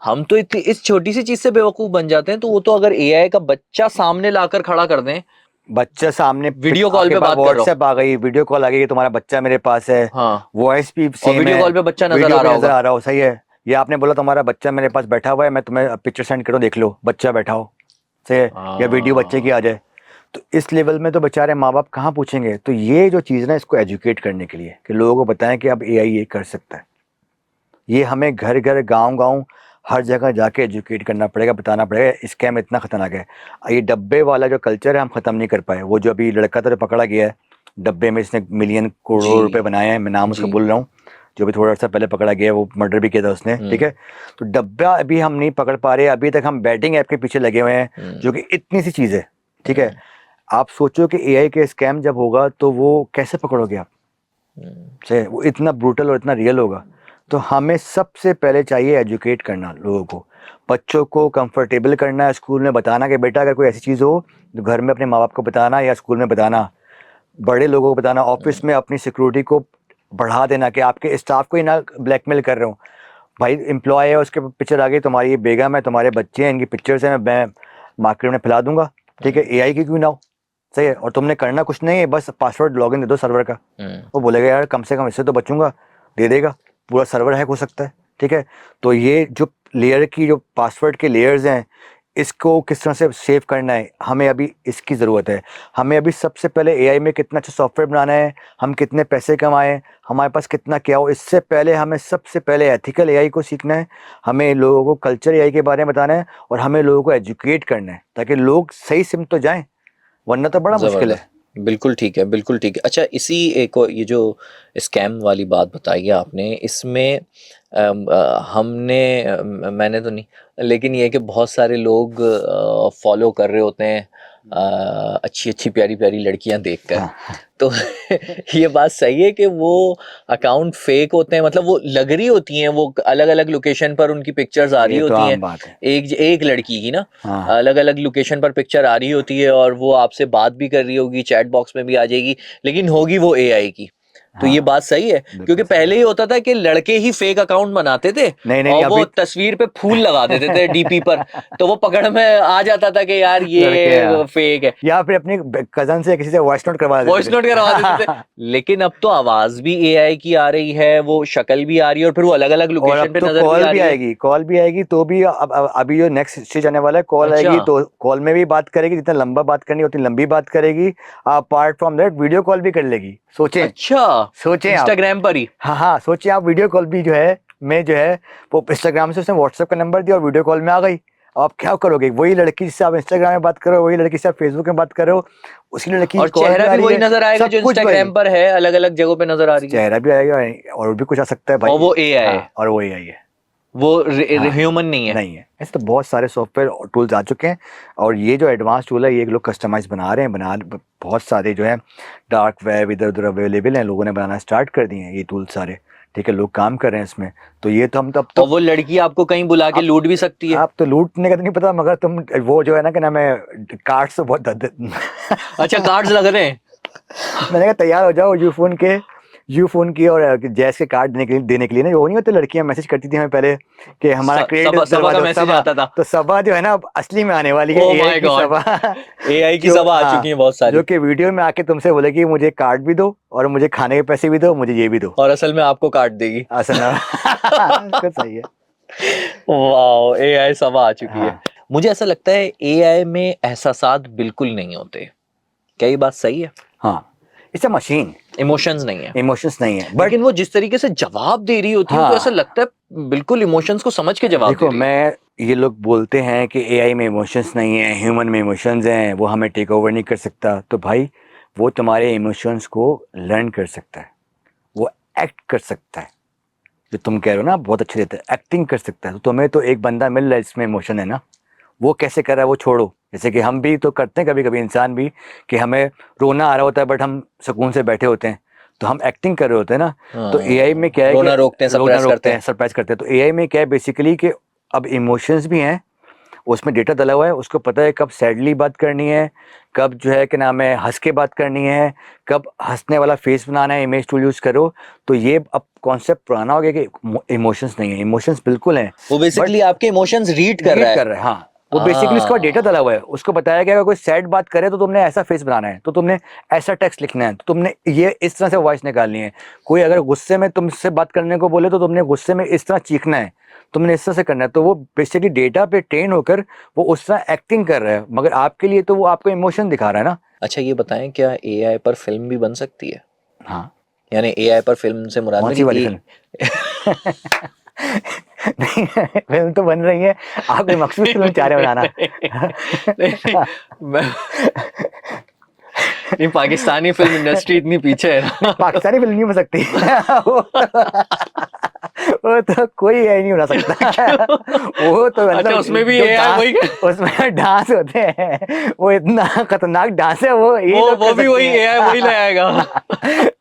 हम तो इतनी इस छोटी सी चीज से बेवकूफ बन जाते हैं। तो वो तो अगर AI का बच्चा सामने लाकर खड़ा कर दें, बच्चा सामने वीडियो कॉल आपके पे पास बात कर रहा हूँ, व्हाट्सएप आ गई, वीडियो कॉल आ गई कि तुम्हारा बच्चा मेरे पास है, हाँ, वॉइस भी और सेम वीडियो है, कॉल पे बच्चा नजर वीडियो आ भी रहा नजर होगा। आ रहा हो, सही है। या आपने बोला तुम्हारा बच्चा मेरे पास बैठा हुआ है, मैं तुम्हें पिक्चर सेंड करूँ, देख लो बच्चा बैठा हो, सही है। या वीडियो बच्चे की आ जाए, तो इस लेवल में तो बेचारे माँ बाप कहाँ पूछेंगे। तो ये जो चीज़ ना, इसको एजुकेट करने के लिए कि लोगों को बताएं कि अब AI ये कर सकता है, ये हमें घर घर गांव गांव हर जगह जाके एजुकेट करना पड़ेगा, बताना पड़ेगा स्कैम इतना खतरनाक है। ये डब्बे वाला जो कल्चर है हम ख़त्म नहीं कर पाए। वो जो अभी लड़का तो पकड़ा गया है डब्बे में, इसने मिलियन जी करोड़ रुपए बनाए हैं, मैं नाम उसका जी। भूल रहा हूँ, जो भी थोड़ा सा पहले पकड़ा गया है, वो मर्डर भी किया था उसने, ठीक है। तो डब्बा अभी हम नहीं पकड़ पा रहे, अभी तक हम बैटिंग ऐप के पीछे लगे हुए हैं, जो कि इतनी सी चीज़ है, ठीक है। आप सोचो कि AI के स्कैम जब होगा तो वो कैसे पकड़ोगे आप, सही है, वो इतना ब्रूटल और इतना रियल होगा। तो हमें सबसे पहले चाहिए एजुकेट करना लोगों को, बच्चों को कंफर्टेबल करना है, स्कूल में बताना कि बेटा अगर कोई ऐसी चीज़ हो तो घर में अपने माँ बाप को बताना, या स्कूल में बताना, बड़े लोगों को बताना, ऑफिस में अपनी सिक्योरिटी को बढ़ा देना कि आपके स्टाफ को ही ना ब्लैकमेल कर रहे हो। भाई एम्प्लॉय है, उसके पिक्चर आ गई, तुम्हारी ये बेगम है, तुम्हारे बच्चे हैं, इनकी पिक्चर्स हैं, मैं मार्केट में फैला दूंगा, ठीक है, AI की क्यों ना हो, सही है। और तुमने करना कुछ नहीं है, बस पासवर्ड लॉगिन दे दो सर्वर का, वो बोलेगा यार कम से कम इससे तो बचूंगा, दे देगा, पूरा सर्वर हैक हो सकता है, ठीक है। तो ये जो लेयर की जो पासवर्ड के लेयर्स हैं, इसको किस तरह से सेव करना है, हमें अभी इसकी ज़रूरत है। हमें अभी सबसे पहले AI में कितना अच्छा सॉफ्टवेयर बनाना है, हम कितने पैसे कमाएं, हमारे पास कितना क्या हो, इससे पहले हमें सबसे पहले एथिकल AI को सीखना है। हमें लोगों को कल्चर AI के बारे में बताना है, और हमें लोगों को एजुकेट करना है, ताकि लोग सही सिम तो जाएं, वरना तो बड़ा मुश्किल है। जबरदस्त। बिल्कुल ठीक है, बिल्कुल ठीक है। अच्छा, इसी एक और ये जो स्कैम वाली बात बताई है आपने, इसमें हमने मैंने तो नहीं, लेकिन ये है कि बहुत सारे लोग फॉलो कर रहे होते हैं अच्छी अच्छी प्यारी प्यारी लड़कियां देखकर। हाँ तो ये बात सही है कि वो अकाउंट फेक होते हैं, मतलब वो लग रही होती हैं, वो अलग अलग लोकेशन पर उनकी पिक्चर्स आ रही ये तो होती हैं, आम बात है। एक एक लड़की की ना, हाँ अलग अलग लोकेशन पर पिक्चर आ रही होती है, और वो आपसे बात भी कर रही होगी, चैट बॉक्स में भी आ जाएगी, लेकिन होगी वो AI की। तो ये हाँ, बात सही है, क्योंकि बिल्कुल सही पहले है। ही होता था कि लड़के ही फेक अकाउंट बनाते थे, नहीं नहीं नहीं, और वो अभी तस्वीर पे फूल लगा देते थे DP पर, तो वो पकड़ में आ जाता था कि यार लड़के ये हैं, फेक है, या फिर अपनी कजन से किसी से वॉइस नोट करवा देते वॉइस नोट करवा देते थे। थे। लेकिन अब तो आवाज भी AI की आ रही है, वो शक्ल भी आ रही है, और फिर वो अलग अलग और अब लोकेशन पे तो नजर भी कॉल आ भी रही है। आएगी, कॉल भी आएगी तो भी अभी जो नेक्स्ट स्टेज आने वाला है, कॉल अच्छा आएगी तो कॉल में भी बात करेगी, जितना लंबा बात करनी है उतनी लंबी बात करेगी। Apart from that video call भी कर लेगी, सोचें, अच्छा, सोचें आप। इंस्टाग्राम पर ही। हाँ हाँ, सोचिए आप, वीडियो कॉल भी जो है में जो है, वो इंस्टाग्राम से उसने व्हाट्सएप का नंबर दिया और वीडियो कॉल में आ गई। अब आप क्या करोगे, वही लड़की जिससे आप इंस्टाग्राम में बात करो, वही लड़की से आप फेसबुक में बात करो, उसी लड़की की और कॉल भी चेहरा आ भी रही वही है, नजर आएगा सब जो कुछ वही, इंस्टाग्राम पर है, अलग अलग जगहों पे नजर आ रही है, चेहरा भी आएगा और भी कुछ आ सकता है और भाई। वो AI हाँ, है, और वही आई है। वो हाँ, ह्यूमन नहीं है। नहीं है। ऐसे तो बहुत सारे सॉफ्टवेयर और टूल्स आ चुके हैं, और ये जो एडवांस टूल है ये लोग कस्टमाइज बना रहे हैं, बहुत सारे जो है डार्क वेब इधर उधर अवेलेबल हैं, लोगों ने बनाना स्टार्ट कर दिए हैं ये टूल सारे, ठीक है, लोग काम कर रहे हैं इसमें, तो ये तो हम तब तो तो वो लड़की आपको कहीं बुला के लूट भी सकती है। आप तो लूटने का तो नहीं पता, मगर तुम वो जो है ना, क्या नाम है, कार्ड्स तो बहुत अच्छा, कार्ड्स लग रहे हैं। मैंने कहा तैयार हो जाओ, यू फोन की और जैस के कार्ड देने के लिए ना, वो नहीं होते, लड़कियां मैसेज करती थी हमें पहले कि हमारा क्रेडिट सबा का मैसेज आता था। तो सबा जो है ना अब असली में आने वाली है, Oh एआई my की God! सबा। एआई की जो सबा आ हाँ, चुकी है बहुत सारी। जो कि वीडियो में आके तुमसे बोलेगी मुझे कार्ड भी दो और मुझे खाने के पैसे भी दो, मुझे ये भी दो। और असल में आपको काट देगी। असल में कुछ सही है। वाह, एआई सबा आ चुकी है। हाँ मुझे ऐसा लगता है एआई में एहसासात बिल्कुल नहीं होते। क्या ये बात सही है? हाँ, इट्स अ मशीन, इमोशंस नहीं है। इमोशंस नहीं है, बट लेकिन वो जिस तरीके से जवाब दे रही होती है, तो हाँ ऐसा लगता है बिल्कुल इमोशंस को समझ के जवाब दे देखो, रही है। मैं ये लोग बोलते हैं कि एआई में इमोशंस नहीं है, ह्यूमन में इमोशंस हैं, वो हमें टेक ओवर नहीं कर सकता। तो भाई वो तुम्हारे इमोशंस को लर्न कर सकता है, वो एक्ट कर सकता है, जो तुम कह रहे हो ना बहुत अच्छे रहते हैं, एक्टिंग कर सकता है। तो तुम्हें तो एक बंदा मिल रहा है जिसमें इमोशन है ना, वो कैसे कर रहा है वो छोड़ो। जैसे कि हम भी तो करते हैं कभी कभी, इंसान भी, कि हमें रोना आ रहा होता है बट हम सुकून से बैठे होते हैं, तो हम एक्टिंग कर रहे होते हैं ना। तो एआई में क्या है कि रोना रोकते हैं, रोना सप्रेस करते रोकते हैं, हैं। सरप्राइज करते हैं। तो एआई में क्या है बेसिकली कि अब इमोशंस भी हैं, उसमें डेटा डला हुआ है, उसको पता है कब सैडली बात करनी है, कब जो है कि नाम है हंस के बात करनी है, कब हंसने वाला फेस बनाना है, इमेज टूल यूज करो। तो ये अब कॉन्सेप्ट पुराना हो गया कि इमोशंस नहीं है, इमोशंस बिल्कुल हैं, वो बेसिकली आपके इमोशंस रीड कर रहा रीड है। कर रहा है। हाँ, वो बेसिकली उसका डेटा डला हुआ है, उसको बताया गया अगर कोई सैड बात करे तो तुमने ऐसा फेस बनाना है, तो तुमने ऐसा टेक्स्ट लिखना है, तो तुमने ये इस तरह से वॉइस निकालनी है। कोई अगर गुस्से में तुमसे बात करने को बोले तो तुमने गुस्से में इस तरह चीखना है, तुमने इस तरह से करना है। तो वो बेसिकली डेटा पे ट्रेन होकर वो उस तरह एक्टिंग कर रहा है, मगर आपके लिए तो वो आपको इमोशन दिखा रहा है ना। अच्छा, ये बताएं, क्या एआई पर फिल्म भी बन सकती है? हाँ, यानी एआई पर फिल्म से मुराद कौन सी वाली फिल्म? नहीं, फिल्म तो बन रही है, आप कोई मखसूस फिल्म चाह रहे हो बनाना? नहीं, मैं नहीं, पाकिस्तानी फिल्म इंडस्ट्री इतनी पीछे है ना। पाकिस्तानी फिल्म नहीं बन सकती। वो तो कोई एआई नहीं बना सकता। वो तो मतलब अच्छा, उसमें भी जो एआई डांस- वही उसमें डांस होते हैं, वो इतना खतरनाक डांस है, वो ये वो लोग कर भी सकते वही हैं। एआई वही लाएगा।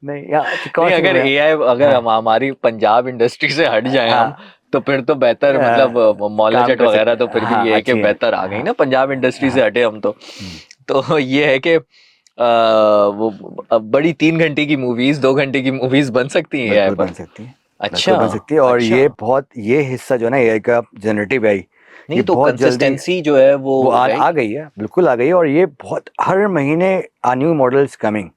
नहीं यार, कौन नहीं, सी अगर movie है? एआई, अगर हाँ, हमारी पंजाब इंडस्ट्री से हट जाए हम, हाँ, तो फिर तो बेहतर, मतलब मौला काम जट कर वगैरह सकते तो हैं। फिर भी हाँ, ये है कि अच्छी है। बेहतर आ गई हाँ, ना, पंजाब इंडस्ट्री से हाँ, हटे हम तो। हम्म, तो ये है कि वो बड़ी 3 घंटे की मूवीज, 2 घंटे की मूवीज बन सकती हैं एआई बिल्कुल पर। बन सकती है, बिल्कुल अच्छा। बन सकती है। और अच्छा, ये हिस्सा जो है ना एआई का, जनरेटिव एआई, नहीं ये तो बहुत जल्दी कंसिस्टेंसी जो है वो वो आ रहेगी। गई है, बिल्कुल आ गई है। और ये बहुत हर महीने आ न्यू मॉडल्स कमिंग।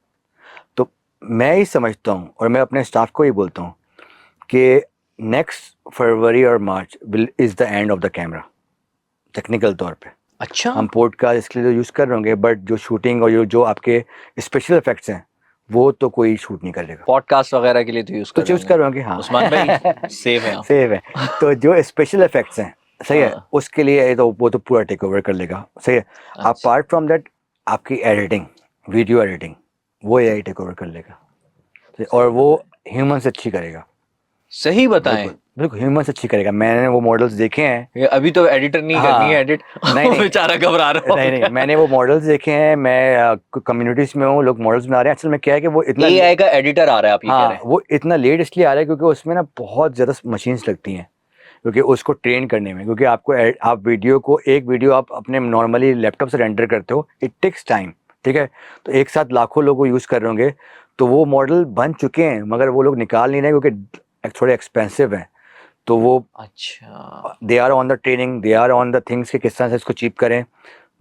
तो मैं ही समझता हूँ और मैं अपने स्टाफ को ही बोलता हूँ कि नेक्स्ट फरवरी और March will is the end of the camera, technical तौर पे। अच्छा, हम पॉडकास्ट इसके लिए तो यूज़ कर रहे होंगे, बट जो शूटिंग और जो आपके स्पेशल इफेक्ट्स हैं वो तो कोई शूट नहीं करेगा। पॉडकास्ट वगैरह के लिए तो यूज तो कर रहे चूज कर होंगे। रहे होंगे, हाँ। उस्मान भाई सेव है आप। सेव है। तो जो स्पेशल इफेक्ट्स हैं, सही है, हाँ, उसके लिए तो वो तो पूरा टेक ओवर कर लेगा, सही है। अच्छा, अपार्ट फ्रॉम दैट, आपकी एडिटिंग, वीडियो एडिटिंग, वो एआई टेक ओवर कर लेगा, और वो ह्यूमन से अच्छी करेगा। सही बताएं। बिल्कुल बिल्कुल, ह्यूमन से अच्छी करेगा। मैंने वो मॉडल्स देखे हैं। ये अभी तो एडिटर नहीं करनी है हाँ, एडिट। नहीं नहीं, बेचारा घबरा रहा नहीं नहीं, होगा। मैंने वो मॉडल्स देखे हैं। मैं कम्युनिटीज में हूँ, लोग मॉडल्स बना रहे हैं। असल में क्या है कि वो इतना एआई का एडिटर आ रहा है, आप ये कह रहे हाँ, हैं? वो इतना लेट इसलिए आ रहा है क्योंकि उसमें ना बहुत ज़्यादा मशीन्स लगती हैं, क्योंकि उसको ट्रेन करने में। क्योंकि आप वीडियो को, एक वीडियो आप अपने नॉर्मली लैपटॉप से रेंडर करते हो, इट टेक्स टाइम, ठीक है। तो एक साथ लाखों लोग वो यूज़ कर रहे होंगे, तो वो मॉडल बन चुके हैं मगर वो लोग निकाल नहीं रहे क्योंकि थोड़े एक्सपेंसिव हैं। तो वो अच्छा, they are on the training, they are on the things कि किस तरह से इसको चीप करें।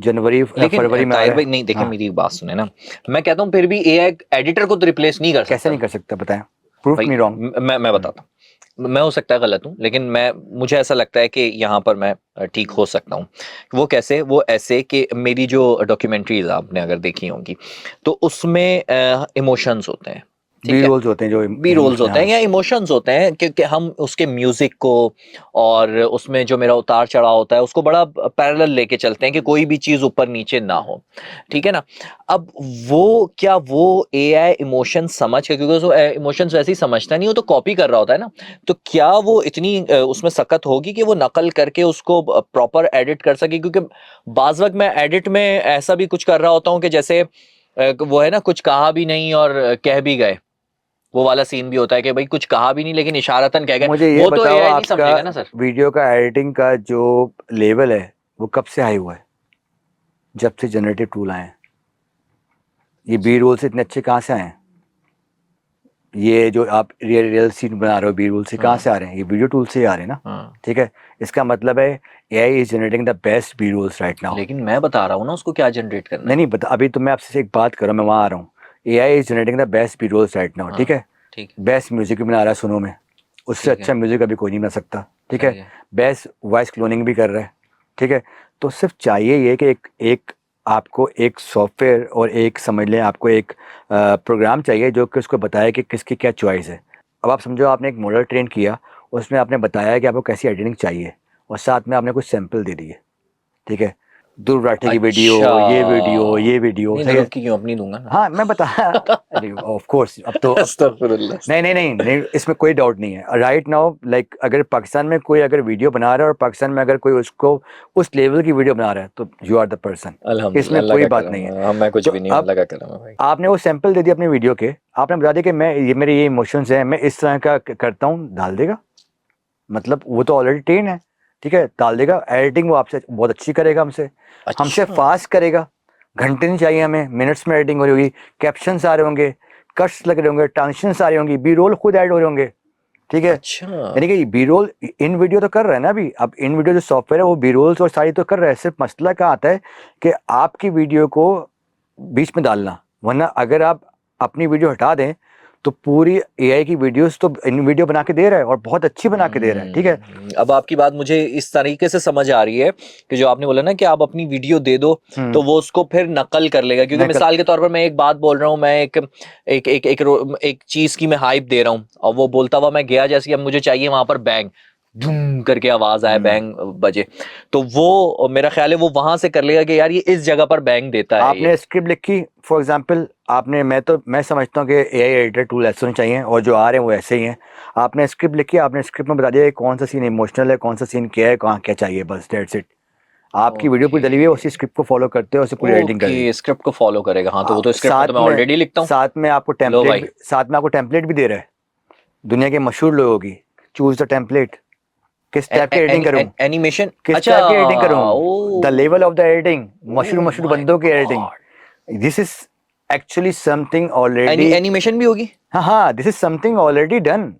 जनवरी लेकिन फरवरी में आ ताहिर रहा भाई, है। नहीं देखें, हाँ, मेरी एक बात सुने ना। मैं कहता हूँ फिर भी एआई एडिटर को तो रिप्लेस नहीं कर कैसे सकता। नहीं कर सकता बताएं, प्रूफ भाई मी रॉन्ग। मैं बताता हूँ, मैं हो सकता है गलत हूँ, लेकिन मुझे ऐसा लगता है कि यहाँ पर मैं ठीक हो सकता हूँ। वो कैसे? वो ऐसे कि मेरी जो डॉक्यूमेंट्रीज आपने अगर देखी होंगी, तो उसमें इमोशंस होते हैं, बी ठीक है? रोल्स होते हैं जो बी रोल्स इमोशनल, होते हैं हाँ। या इमोशंस होते हैं कि हम उसके म्यूजिक को और उसमें जो मेरा उतार चढ़ाव होता है उसको बड़ा पैरेलल लेके चलते हैं कि कोई भी चीज ऊपर नीचे ना हो, ठीक है ना? अब वो एआई इमोशन समझ के, क्योंकि वो इमोशंस वैसे ही समझता नहीं, वो तो कॉपी कर रहा होता है ना, तो क्या वो इतनी उसमें सख्त होगी कि वो नकल करके उसको प्रॉपर एडिट कर सके? क्योंकि बाज वक्त मैं एडिट में ऐसा भी कुछ कर रहा होता हूँ कि जैसे वो है ना, कुछ कहा भी नहीं और कह भी गए, वो वाला सीन भी होता है कि भाई कुछ कहा भी नहीं लेकिन इशारतन कह गए, मुझे ये वो तो बताओ एआई नहीं समझेगा ना आपका सर। वीडियो का एडिटिंग का जो लेवल है वो कब से हाई हुआ है? जब से जनरेटिव टूल आए हैं। ये बी रोल से इतने अच्छे कहाँ से आए हैं? ये जो आप रियल सीन बना रहे हो बी रोल से कहाँ से आ रहे हैं? ये वीडियो टूल से ही आ रहे हैं ना। हाँ। ठीक है, इसका मतलब है AI is generating the best B rolls right now. लेकिन मैं बता रहा हूँ ना उसको क्या जनरेट करना नहीं नहीं बता, अभी तो मैं आपसे एक बात कर रहा हूँ, मैं वहाँ आ रहा हूँ। AI is generating the best B rolls right now. हाँ, ठीक है, ठीक है, बेस्ट म्यूजिक भी बना रहा है सुनो में, उससे ठीक है, अच्छा म्यूजिक अभी कोई नहीं बना सकता। ठीक सही है, बेस्ट वॉइस क्लोनिंग भी कर रहा है। ठीक है, तो सिर्फ चाहिए ये कि एक आपको एक सॉफ्टवेयर और एक समझ लें आपको एक प्रोग्राम चाहिए जो कि उसको बताए कि किसकी क्या चॉइस है। अब आप समझो आपने एक मॉडल ट्रेन किया, उसमें आपने बताया कि आपको कैसी एडिटिंग चाहिए और साथ में आपने कुछ सैंपल दे दिए। ठीक है, ध्रुव राठे की वीडियो, अच्छा। ये वीडियो नहीं, सही ध्रुव है। की क्यों, अपनी दूंगा ना। हाँ मैं बता अरे ऑफ कोर्स अब तो अस्तगफुरुल्लाह। नहीं, इसमें कोई डाउट नहीं है राइट नाउ। लाइक अगर पाकिस्तान में कोई अगर वीडियो बना रहा है और पाकिस्तान में अगर कोई उसको उस लेवल की वीडियो बना रहा है तो यू आर द पर्सन, अल्हम्दुलिल्लाह, इसमें अल्लाह कोई का बात करम नहीं है। है, हम मैं कुछ तो भी नहीं, अब अल्लाह का करम है भाई। आपने वो सैंपल दे दिया अपनी वीडियो के, आपने बता दिया कि मैं ये मेरे ये इमोशंस हैं, मैं इस तरह का करता हूँ, डाल देगा। मतलब वो तो ऑलरेडी ट्रेन है। ठीक है, डाल देगा। एडिटिंग वो आपसे बहुत अच्छी करेगा, हमसे अच्छा। फास्ट करेगा। घंटे नहीं चाहिए हमें, मिनट्स में एडिटिंग हो रही होगी, कैप्शंस आ रहे होंगे, कट्स लग रहे होंगे, ट्रांजिशंस आ रही होंगी, बी रोल खुद ऐड हो रहे होंगे। ठीक है, अच्छा। यानी कि बी रोल इन वीडियो तो कर रहा है ना अभी। अब इन वीडियो जो सॉफ्टवेयर है वो बी रोल्स और सारी तो कर रहा है। सिर्फ मसला क्या आता है कि आपकी वीडियो को बीच में डालना, वरना अगर आप अपनी वीडियो हटा दें तो पूरी एआई की वीडियोस तो इन वीडियो बना के दे रहा है और बहुत अच्छी बना के दे रहा है। ठीक है, अब आपकी बात मुझे इस तरीके से समझ आ रही है कि जो आपने बोला ना कि आप अपनी वीडियो दे दो तो वो उसको फिर नकल कर लेगा, क्योंकि नकल- मिसाल के तौर पर मैं एक बात बोल रहा हूँ, मैं एक चीज की मैं हाइप दे रहा हूँ और वो बोलता हुआ मैं गया, जैसे अब मुझे चाहिए वहां पर बैंग धूम करके आवाज आए, बैंग बजे, तो वो मेरा ख्याल है वो वहां से कर लेगा कि यार ये इस जगह पर बैंग देता है। ये आपने स्क्रिप्ट लिखी फॉर एग्जांपल, आपने मैं समझता हूँ कि एआई एडिटर टूल ऐसे होने चाहिए और जो आ रहे हैं वो ऐसे ही हैं। आपने स्क्रिप्ट लिखी, आपने स्क्रिप्ट में बता दिया कि कौन सा सीन इमोशनल है, कौन सा सीन क्या है, कहाँ क्या चाहिए, बस दैट्स इट। आपकी वीडियो पूरी डली हुई है, उसी स्क्रिप्ट को फॉलो करते हो, उसे पूरी एडिटिंग कर दी। ओके, स्क्रिप्ट को फॉलो करेगा, हाँ तो वो तो स्क्रिप्ट में तो मैं ऑलरेडी लिखता हूँ। साथ में आपको लो भाई। टेम्पलेट भी दे रहा है दुनिया के मशहूर लोगों की। चूज द टेम्पलेट, किस टाइप की एडिटिंग करूं, एनिमेशन, किस अच्छा, टाइप की एडिटिंग करूं, the oh, level of the editing, मशहूर oh मशहूर my बंदों की एडिटिंग। God। This is actually something already, animation भी होगी। हाँ this is something already done.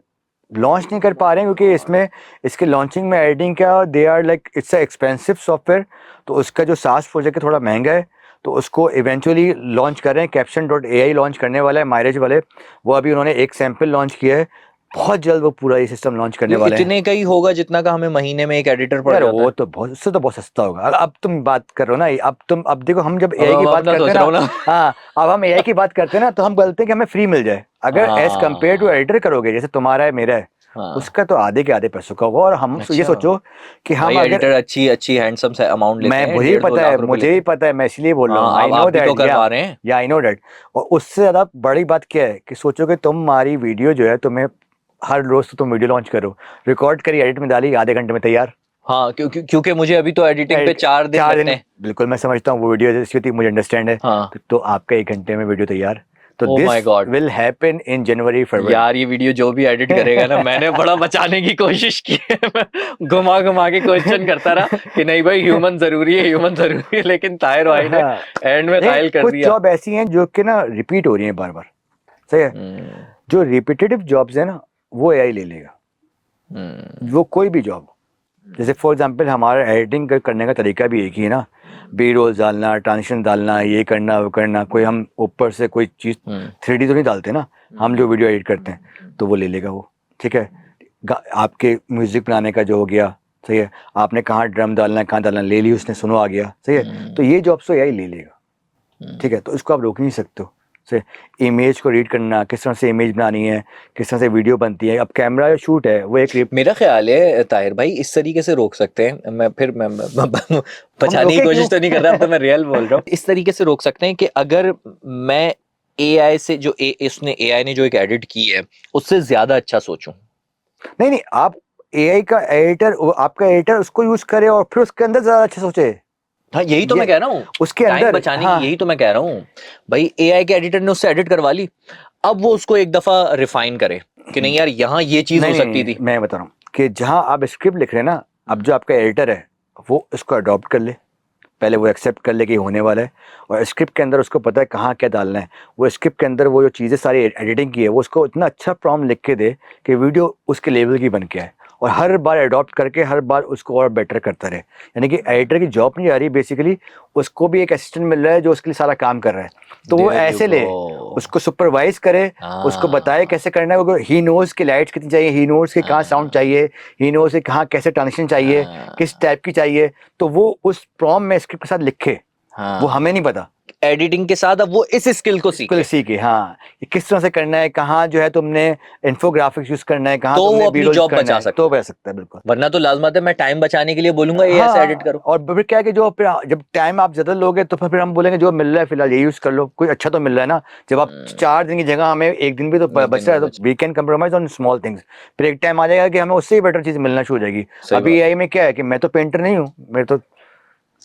Launch नहीं कर पा रहे हैं क्योंकि इसमें इसके लॉन्चिंग में एडिटिंग क्या, they are like it's a expensive software. तो उसका जो सास प्रोजेक्ट है थोड़ा महंगा है, तो उसको इवेंचुअली लॉन्च कर रहे हैं। Caption dot A I launch करने वाला है, माइलेज वाले, वो अभी उन्होंने एक सैंपल लॉन्च किया है। बहुत जल्द वो पूरा ये सिस्टम लॉन्च करने ये वाले हैं। इतने का ही होगा जितना का हमें महीने में एक एडिटर पड़ यार जाता वो है। तो बहुत, उससे तो बहुत सस्ता होगा। अब तुम बात कर रहे हो ना, अब देखो हम जब अब एआई की मैं बात अपना करते सोच हैं रहा हूँ ना, ना। हाँ अब हम एआई की बात करते हैं ना तो हम बोलते हैं कि हमें फ्री मिल जाए। अगर एज कम्पेयर टू हाँ, एडिटर करोगे जैसे तुम्हारा है मेरा है, हाँ। उसका तो आधे के आधे पैसों का होगा। और हम ये अच्छा सोचो कि भाई, हम अगर, एडिटर अच्छी अच्छी हैंडसम से अमाउंट लेते मैं हैं, मुझे ही 1.5-2 पता है, लाख रुपए मुझे लेते ही हैं। पता है, मैं इसलिए बोल रहा हूँ, हाँ, आई अब नो आप भी तो दैट, करवा रहे हैं। या आई नो दैट। और उससे ज्यादा बड़ी बात क्या है कि सोचो कि तुम्हारी वीडियो जो है, तुम्हें हर रोज तो तुम वीडियो लॉन्च करो, रिकॉर्ड करी, एडिट में डाली, आधे घंटे में तैयार। हाँ, क्योंकि मुझे अभी तो एडिटिंग पे 4 दिन चार लगते दिन हैं। बिल्कुल मैं समझता हूँ, वो वीडियो जैसी होती है, मुझे अंडरस्टैंड है। हाँ। तो आपका 1 घंटे में वीडियो तैयार। तो oh this my God. Will happen in January February. यार ये वीडियो जो भी एडिट करेगा ना, मैंने बड़ा बचाने की कोशिश की है। मैं घुमा घुमा के क्वेश्चन करता रहा कि नहीं भाई, ह्यूमन जरूरी है, ह्यूमन जरूरी है, लेकिन ताहिर भाई ने हाँ, एंड में नहीं कायल कर कुछ दिया। जॉब ऐसी हैं जो कि ना रिपीट हो रही हैं बार बार। सही है, हम्म, जो रिपीटेटिव जॉब्स है ना वो एआई ले लेगा। वो कोई भी जॉब, जैसे फॉर एग्जांपल हमारा एडिटिंग करने का तरीका भी एक ही है ना, बी रोल्स डालना, ट्रांजिशन डालना, ये करना वो करना, कोई हम ऊपर से कोई चीज़ 3D तो नहीं डालते ना, हम जो वीडियो एडिट करते हैं, तो वो ले लेगा वो। ठीक है, आपके म्यूजिक बनाने का जो हो गया, सही है, आपने कहाँ ड्रम डालना है, कहाँ डालना, ले ली उसने, सुनो आ गया, सही है, तो ये जॉब्स तो यही ले लेगा। ठीक है, तो इसको आप रोक नहीं सकते हो। से इमेज को रीड करना, किस तरह से इमेज बनानी है, किस तरह से वीडियो बनती है, अब कैमरा जो शूट है वो एक मेरा ख्याल है ताहिर भाई इस तरीके से रोक सकते हैं। मैं बचाने की रोके कोशिश क्यों? तो नहीं कर रहा, अब तो मैं रियल बोल रहा हूँ। इस तरीके से रोक सकते हैं कि अगर मैं एआई से जो इसने एआई ने जो एक एडिट की है उससे ज्यादा अच्छा सोचूं। नहीं नहीं, आप एआई का एडिटर, आपका एडिटर उसको यूज करे और फिर उसके अंदर ज्यादा अच्छा सोचे। हाँ, यही तो मैं कह रहा हूँ, उसके टाइम अंदर, बचाने की, हाँ यही तो मैं कह रहा हूँ। भाई एआई के एडिटर ने उससे एडिट करवा ली, अब वो उसको एक दफा रिफाइन करे कि नहीं यार यहाँ ये चीज हो सकती थी। मैं बता रहा हूँ कि जहाँ आप स्क्रिप्ट लिख रहे हैं ना, अब जो आपका एडिटर है वो इसको अडॉप्ट कर ले, पहले वो एक्सेप्ट कर ले कि होने वाला है, और स्क्रिप्ट के अंदर उसको पता है कहाँ क्या डालना है, वो स्क्रिप्ट के अंदर वो जो चीज़ें सारी एडिटिंग की है वो उसको इतना अच्छा प्रॉम्प्ट लिख के दे कि वीडियो उसके लेवल की बन के आए, और हर बार अडॉप्ट करके हर बार उसको और बेटर करता रहे। यानी कि एडिटर की जॉब नहीं जा रही, बेसिकली उसको भी एक असिस्टेंट मिल रहा है जो उसके लिए सारा काम कर रहा है, तो वो There you ऐसे ले, go. उसको सुपरवाइज करे, उसको बताए कैसे करना है, वो ही नोज की लाइट्स कितनी चाहिए, ही नोज के कहाँ साउंड चाहिए, ही नोज के कहाँ कैसे ट्रांजिशन चाहिए, किस टाइप की चाहिए, तो वो उस प्रॉम्प्ट में स्क्रिप्ट के साथ लिखे, वो हमें नहीं पता। एडिटिंग के साथ अब वो इस स्किल को सीखे। हाँ, ये किस तरह से करना है, कहाँ जो है तुमने इन्फोग्राफिक्स यूज करना है, कहाँ तो तुमने वो अपनी B-roll जॉब करना बचा है, सकता तो है। बचा सकता है बिल्कुल। वरना तो लाजमत है मैं टाइम बचाने के लिए बोलूंगा ये ऐसे एडिट करो। और फिर क्या है कि जो फिर जब टाइम आप ज्यादा लोगे तो फिर हम बोलेंगे जो मिल रहा है फिलहाल ये यूज कर लो, कोई अच्छा तो मिल रहा है ना। जब आप 4 दिन की जगह हमें एक दिन भी तो बच रहा है, तो we can compromise on small things. फिर एक टाइम आ जाएगा कि हमें उससे ही बेटर चीज मिलना शुरू हो जाएगी। अभी एआई में क्या है कि मैं तो पेंटर नहीं हूँ, मेरे तो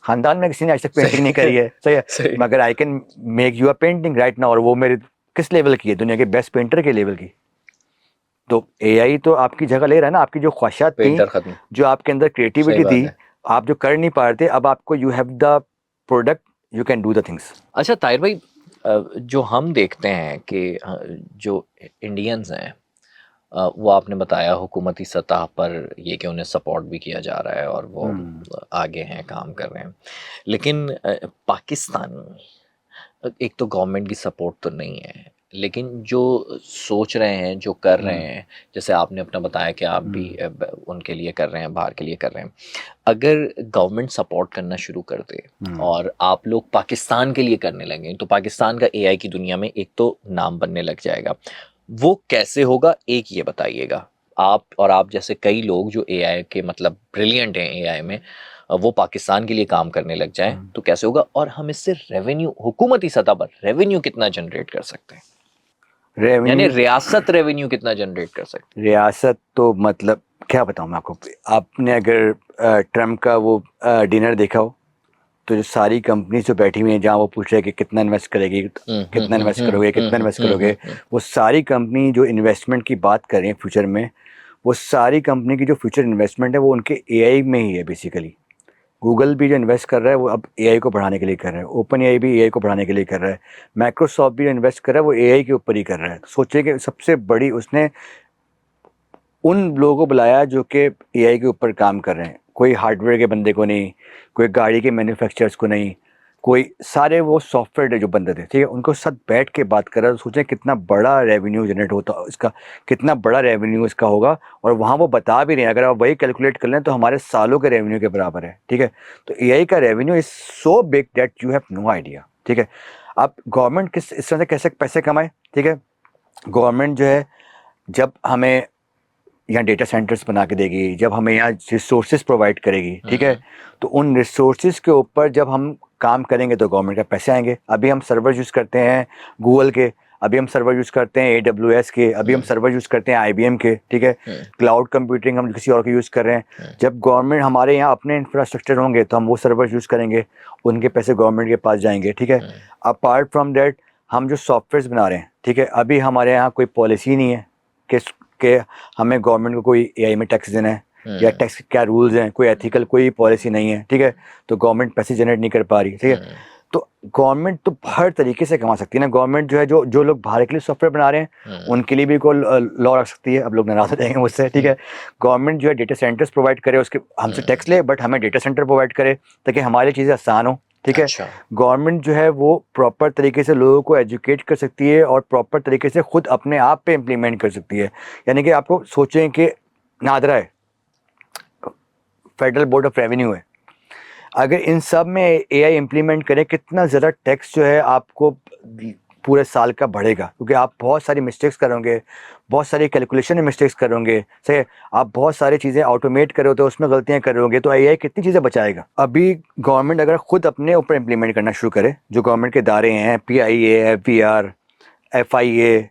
खानदान में किसी ने आज तक पेंटिंग नहीं करी है, सही है, मगर I can make you a painting right now, और वो मेरे किस लेवल की है, दुनिया के बेस्ट पेंटर के लेवल की। तो एआई तो आपकी जगह ले रहा है ना, आपकी जो ख्वाहिशात थी, पेंटर खत्म। जो आपके अंदर क्रिएटिविटी थी, आप जो कर नहीं पा रहे थे, अब आपको you have the product, you can do the things. अच्छा ताहिर भाई, जो हम देखते हैं कि जो इंडियंस हैं, वो आपने बताया हुकूमती सतह पर ये कि उन्हें सपोर्ट भी किया जा रहा है और वो आगे हैं, काम कर रहे हैं, लेकिन पाकिस्तान एक तो गवर्नमेंट की सपोर्ट तो नहीं है, लेकिन जो सोच रहे हैं, जो कर रहे हैं, जैसे आपने अपना बताया कि आप भी उनके लिए कर रहे हैं, बाहर के लिए कर रहे हैं, अगर गवर्नमेंट सपोर्ट करना शुरू कर दे और आप लोग पाकिस्तान के लिए करने लगे तो पाकिस्तान का एआई की दुनिया में एक तो नाम बनने लग जाएगा। वो कैसे होगा एक ये बताइएगा, आप और आप जैसे कई लोग जो एआई के मतलब ब्रिलियंट हैं एआई में, वो पाकिस्तान के लिए काम करने लग जाएं तो कैसे होगा, और हम इससे रेवेन्यू हुकूमती सतह पर रेवेन्यू कितना जनरेट कर सकते हैं, यानी रियासत रेवेन्यू कितना जनरेट कर सकते हैं? रियासत तो मतलब क्या बताऊं मैं आपको, आपने अगर ट्रम्प का वो डिनर देखा हो, तो जो सारी कंपनी जो बैठी हुई है जहाँ वो पूछ रहे हैं कि कितना इन्वेस्ट करेगी, कितना इन्वेस्ट करोगे, कितना इन्वेस्ट करोगे, वो सारी कंपनी जो इन्वेस्टमेंट की बात कर रही है फ्यूचर में, वो सारी कंपनी की जो फ्यूचर इन्वेस्टमेंट है वो उनके एआई में ही है बेसिकली। गूगल भी जो इन्वेस्ट कर रहा है वो अब एआई को बढ़ाने के लिए कर रहा है, ओपन एआई भी एआई को बढ़ाने के लिए कर रहा है, माइक्रोसॉफ्ट भी जो इन्वेस्ट कर रहा है वो एआई के ऊपर ही कर रहा है। सोचिए कि सबसे बड़ी उसने उन लोगों को बुलाया जो कि एआई के ऊपर काम कर रहे हैं, कोई हार्डवेयर के बंदे को नहीं, कोई गाड़ी के मैन्युफैक्चरर्स को नहीं, कोई सारे वो सॉफ्टवेयर जो बंदे थे, ठीक है, उनको साथ बैठ के बात कर रहा है। तो सोचें कितना बड़ा रेवेन्यू जनरेट होता इसका, कितना बड़ा रेवेन्यू इसका होगा, और वहाँ वो बता भी रहे हैं, अगर आप वही कैलकुलेट कर लें तो हमारे सालों के रेवेन्यू के बराबर है, ठीक है। तो एआई का revenue is so big that you have no idea, ठीक है। अब गवर्नमेंट किस इस तरह से कैसे पैसे कमाए, ठीक है, गवर्नमेंट जो है जब हमें यहाँ डेटा सेंटर्स बना के देगी, जब हमें यहाँ रिसोर्सेज प्रोवाइड करेगी, ठीक है, तो उन रिसोर्सेज के ऊपर जब हम काम करेंगे तो गवर्नमेंट का पैसे आएंगे। अभी हम सर्वर यूज़ करते हैं गूगल के, अभी हम सर्वर यूज़ करते हैं AWS के, अभी हम सर्वर यूज़ करते हैं IBM के, ठीक है, क्लाउड कंप्यूटिंग हम किसी और के यूज़ कर रहे हैं। जब गवर्नमेंट हमारे यहाँ अपने इंफ्रास्ट्रक्चर होंगे तो हम वो सर्वर यूज़ करेंगे, उनके पैसे गवर्नमेंट के पास जाएंगे, ठीक है। अपार्ट फ्रॉम दैट हम जो सॉफ्टवेयर बना रहे हैं, ठीक है, अभी हमारे यहाँ कोई पॉलिसी नहीं है कि हमें गवर्नमेंट को कोई एआई में टैक्स देना है या टैक्स के क्या रूल्स हैं, कोई एथिकल कोई पॉलिसी नहीं है, ठीक है, तो गवर्नमेंट पैसे जनरेट नहीं कर पा रही, ठीक है। तो गवर्नमेंट तो हर तरीके से कमा सकती है ना। गवर्नमेंट जो है जो लोग बाहर के लिए सॉफ्टवेयर बना रहे हैं उनके लिए भी कोई लॉ रख सकती है। अब लोग नाराज हो जाएंगे मुझसे, ठीक है। गवर्नमेंट जो है डेटा सेंटर्स प्रोवाइड करे, उसके हमसे टैक्स ले, बट हमें डेटा सेंटर प्रोवाइड करे ताकि हमारी चीज़ें आसान हो, ठीक है। गवर्नमेंट जो है वो प्रॉपर तरीके से लोगों को एजुकेट कर सकती है और प्रॉपर तरीके से खुद अपने आप पे इम्प्लीमेंट कर सकती है। यानी कि आपको सोचें कि नादरा है, फेडरल बोर्ड ऑफ रेवेन्यू है, अगर इन सब में एआई इम्प्लीमेंट करें कितना ज़्यादा टैक्स जो है आपको पूरे साल का बढ़ेगा, क्योंकि आप बहुत सारी मिस्टेक्स करोगे, बहुत सारी कैलकुलेशन में मिस्टेक्स करोगे, सही, आप बहुत सारी चीज़ें ऑटोमेट करोगे तो उसमें गलतियां करोगे, तो एआई कितनी चीज़ें बचाएगा। अभी गवर्नमेंट अगर खुद अपने ऊपर इम्प्लीमेंट करना शुरू करे, जो गवर्नमेंट के इदारे हैं PIA, FVR, FIA,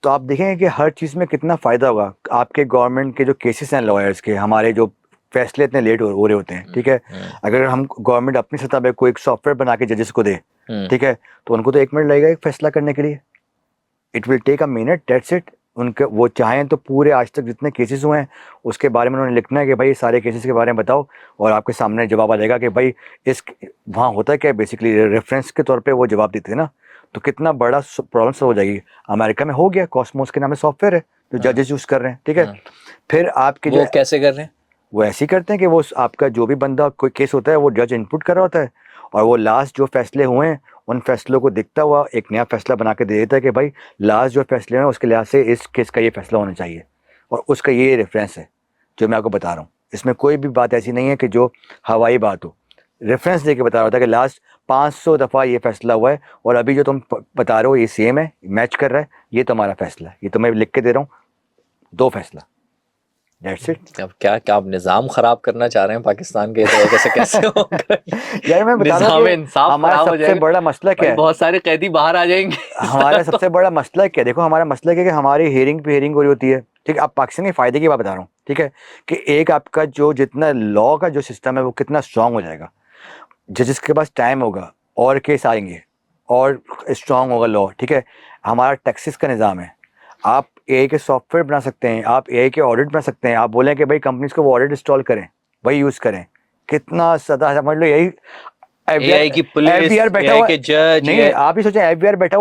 तो आप देखेंगे कि हर चीज़ में कितना फ़ायदा होगा। आपके गवर्नमेंट के जो केसेस हैं लॉयर्स के, हमारे जो फैसले इतने लेट हो रहे होते हैं, ठीक है, अगर हम गवर्नमेंट अपनी सतह पे कोई एक सॉफ्टवेयर बना के जजेस को दे, ठीक है, तो उनको तो 1 मिनट लगेगा एक फैसला करने के लिए। It will take a minute, that's it. उनके वो चाहें तो पूरे आज तक जितने केसेस हुए हैं उसके बारे में उन्होंने लिखना है कि भाई सारे केसेस के बारे में बताओ, और आपके सामने जवाब आ जाएगा कि भाई इस वहाँ होता है क्या बेसिकली, रेफरेंस के तौर पे वो जवाब देते हैं ना, तो कितना बड़ा प्रॉब्लम सॉल्व हो जाएगी। अमेरिका में हो गया, कॉस्मोस के नाम से सॉफ्टवेयर है जो जजेस यूज़ कर रहे हैं, ठीक है। फिर आपके वो कैसे कर रहे हैं? वो ऐसे ही करते हैं कि वो आपका जो भी बंदा कोई केस होता है वो जज इनपुट कर रहा होता है, और वो लास्ट जो फैसले हुए हैं उन फैसलों को देखता हुआ एक नया फैसला बना के दे देता है कि भाई लास्ट जो फैसले हैं उसके लिहाज से इस केस का ये फैसला होना चाहिए, और उसका ये रेफरेंस है जो मैं आपको बता रहा हूँ। इसमें कोई भी बात ऐसी नहीं है कि जो हवाई बात हो, रेफरेंस दे के बता रहा होता है कि लास्ट 500 दफ़ा ये फैसला हुआ है और अभी जो तुम बता रहे हो ये सेम है, मैच कर रहा है, ये तुम्हारा फैसला है, ये तो मैं लिख के दे रहा हूँ, 2 फैसला, दैट्स इट। अब क्या आप निजाम खराब करना चाह रहे हैं पाकिस्तान के? तो कैसे होगा? यार मैं बता रहा निजाम हूँ कि इंसाफ हमारा खराब हो सबसे जाएगा, बड़ा मसला क्या भाई है, बहुत सारे कैदी बाहर आ जाएंगे। हमारा सबसे बड़ा मसला क्या है, देखो हमारा मसला क्या है कि हमारी हियरिंग पे हियरिंग हो रही होती है, ठीक है। अब पाकिस्तान के फ़ायदे की बात बता रहा हूँ, ठीक है, कि एक आपका जो जितना लॉ का जो सिस्टम है वो कितना स्ट्रांग हो जाएगा, जजेस के पास टाइम होगा और केस आएंगे और स्ट्रांग होगा लॉ, ठीक है। हमारा टैक्सेस का निज़ाम है, आप एआई के सॉफ्टवेयर बना सकते हैं, आप एआई के ऑडिट बना सकते हैं, आप बोलें कि भाई कंपनीज को वो ऑडिट इंस्टॉल करें, वही यूज़ करें, कितना सदा समझ लो यही एआई की पुलिस, एफबीआर बैठा एआई हुआ के जज, नहीं, आप ही सोचें एफबीआर बैठा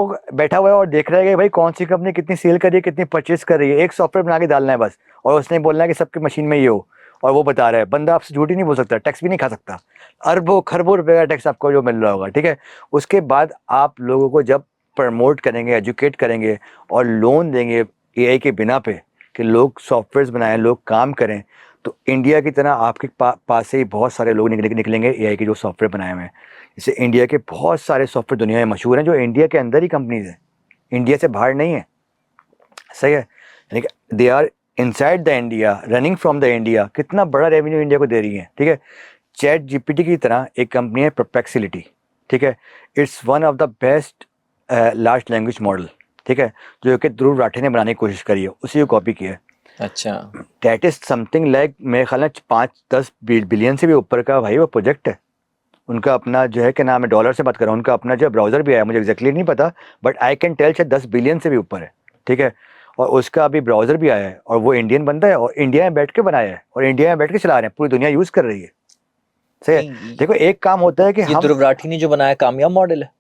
हुआ है और देख रहा है कि भाई कौन सी कंपनी कितनी सेल कर रही है, कितनी परचेस कर रही है, एक सॉफ्टवेयर बना के डालना है बस, और उसने बोलना है कि सबकी मशीन में ये हो, और वो बता रहा है, बंदा आपसे झूठ ही नहीं बोल सकता, टैक्स भी नहीं खा सकता, अरबों खरबों रुपए का टैक्स आपको जो मिल रहा होगा, ठीक है। उसके बाद आप लोगों को जब प्रमोट करेंगे, एजुकेट करेंगे और लोन देंगे एआई के बिना पे कि लोग सॉफ्टवेयर्स बनाएं, लोग काम करें, तो इंडिया की तरह आपके पास से ही बहुत सारे लोग निकलेंगे एआई के जो सॉफ्टवेयर बनाए हुए हैं। जैसे इंडिया के बहुत सारे सॉफ्टवेयर दुनिया में मशहूर हैं जो इंडिया के अंदर ही कंपनीज हैं, इंडिया से बाहर नहीं है, सही है, यानी कि they are inside the India, running from the India, कितना बड़ा रेवेन्यू इंडिया को दे रही है, ठीक है। चैट जीपीटी की तरह एक कंपनी है परप्लेक्सिटी, ठीक है, it's one of the best large language model, ठीक है, जो कि ध्रुव राठी ने बनाने की कोशिश करी है, उसी को कॉपी किया है। अच्छा, दैट इज समथिंग लाइक मेरे ख्याल में 5-10 बिलियन से भी ऊपर का भाई वो प्रोजेक्ट है। उनका अपना जो है, क्या नाम है, डॉलर से बात कर रहा हूँ, उनका अपना जो ब्राउज़र भी आया, मुझे एग्जैक्टली नहीं पता, बट आई कैन टेल शायद 10 बिलियन से भी ऊपर है, ठीक है। और उसका अभी ब्राउज़र भी आया है और वो इंडियन बंदा है और इंडिया में बैठ के बनाया है और इंडिया में बैठ के चला रहे हैं, पूरी दुनिया यूज़ कर रही है, सही है। देखो एक काम होता है कि ये हम, ध्रुव राठी ने जो बनाया कामयाब मॉडल है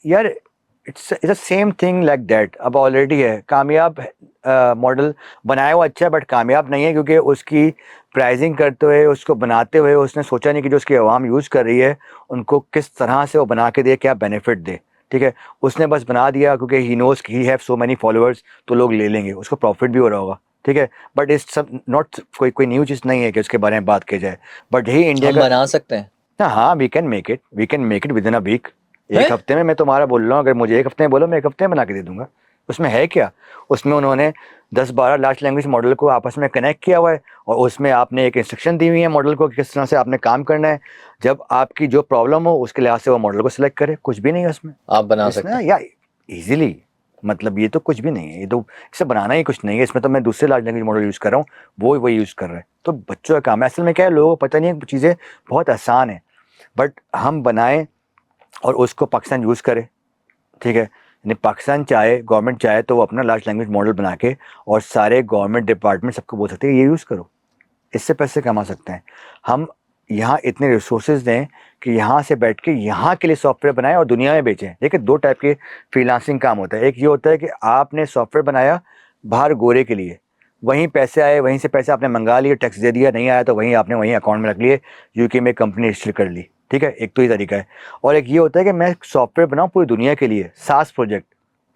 यार it's a same thing like that, अब ऑलरेडी है कामयाब मॉडल बनाया हुआ, अच्छा है, बट कामयाब नहीं है क्योंकि उसकी प्राइसिंग करते हुए, उसको बनाते हुए उसने सोचा नहीं कि जो उसकी आवाम यूज़ कर रही है उनको किस तरह से वो बना के दे, क्या बेनिफिट दे, ठीक है। उसने बस बना दिया क्योंकि he knows he have so many followers, तो लोग ले लेंगे, उसको प्रॉफिट भी हो रहा होगा, ठीक है। बट इस सब नॉट कोई न्यू चीज़ नहीं है कि उसके बारे में बात की जाए, बट ही इंडिया हम का, बना सकते हैं। हाँ we can make it within a week, एक हैं? हफ्ते में। मैं तुम्हारा बोल रहा हूँ, अगर मुझे एक हफ्ते में बोलो मैं एक हफ्ते में बना के दे दूंगा। उसमें है क्या, उसमें उन्होंने 10-12 लार्ज लैंग्वेज मॉडल को आपस में कनेक्ट किया हुआ है और उसमें आपने एक इंस्ट्रक्शन दी हुई है मॉडल को कि किस तरह से आपने काम करना है, जब आपकी जो प्रॉब्लम हो उसके लिहाज से वो मॉडल को सिलेक्ट करे, कुछ भी नहीं है उसमें। आप बना सकते इसमें हैं। या इजीली, मतलब ये तो कुछ भी नहीं है, ये तो इसे बनाना ही कुछ नहीं है, इसमें तो मैं दूसरे लार्ज लैंग्वेज मॉडल यूज़ कर रहा हूँ, वो वही यूज़ कर रहे हैं, तो बच्चों का काम है। असल में क्या है, लोगों को पता नहीं है, चीज़ें बहुत आसान है, बट हम बनाएं और उसको पाकिस्तान यूज़ करे, ठीक है। यानी पाकिस्तान चाहे, गवर्नमेंट चाहे तो वो अपना लार्ज लैंग्वेज मॉडल बना के और सारे गवर्नमेंट डिपार्टमेंट सबको बोल सकते हैं ये यूज़ करो, इससे पैसे कमा सकते हैं। हम यहाँ इतने रिसोर्सेज दें कि यहाँ से बैठ के यहाँ के लिए सॉफ्टवेयर बनाएं और दुनिया में बेचें। देखिए 2 टाइप के फ्रीलांसिंग काम होता है, एक ये होता है कि आपने सॉफ्टवेयर बनाया बाहर गोरे के लिए, वहीं पैसे आए, वहीं से पैसे आपने मंगा लिए, टैक्स दे दिया, नहीं आया तो वहीं आपने वहीं अकाउंट में रख लिए, यूके में कंपनी रजिस्टर कर ली, ठीक है, एक तो ये तरीका है। और एक ये होता है कि मैं सॉफ्टवेयर बनाऊँ पूरी दुनिया के लिए, सास प्रोजेक्ट,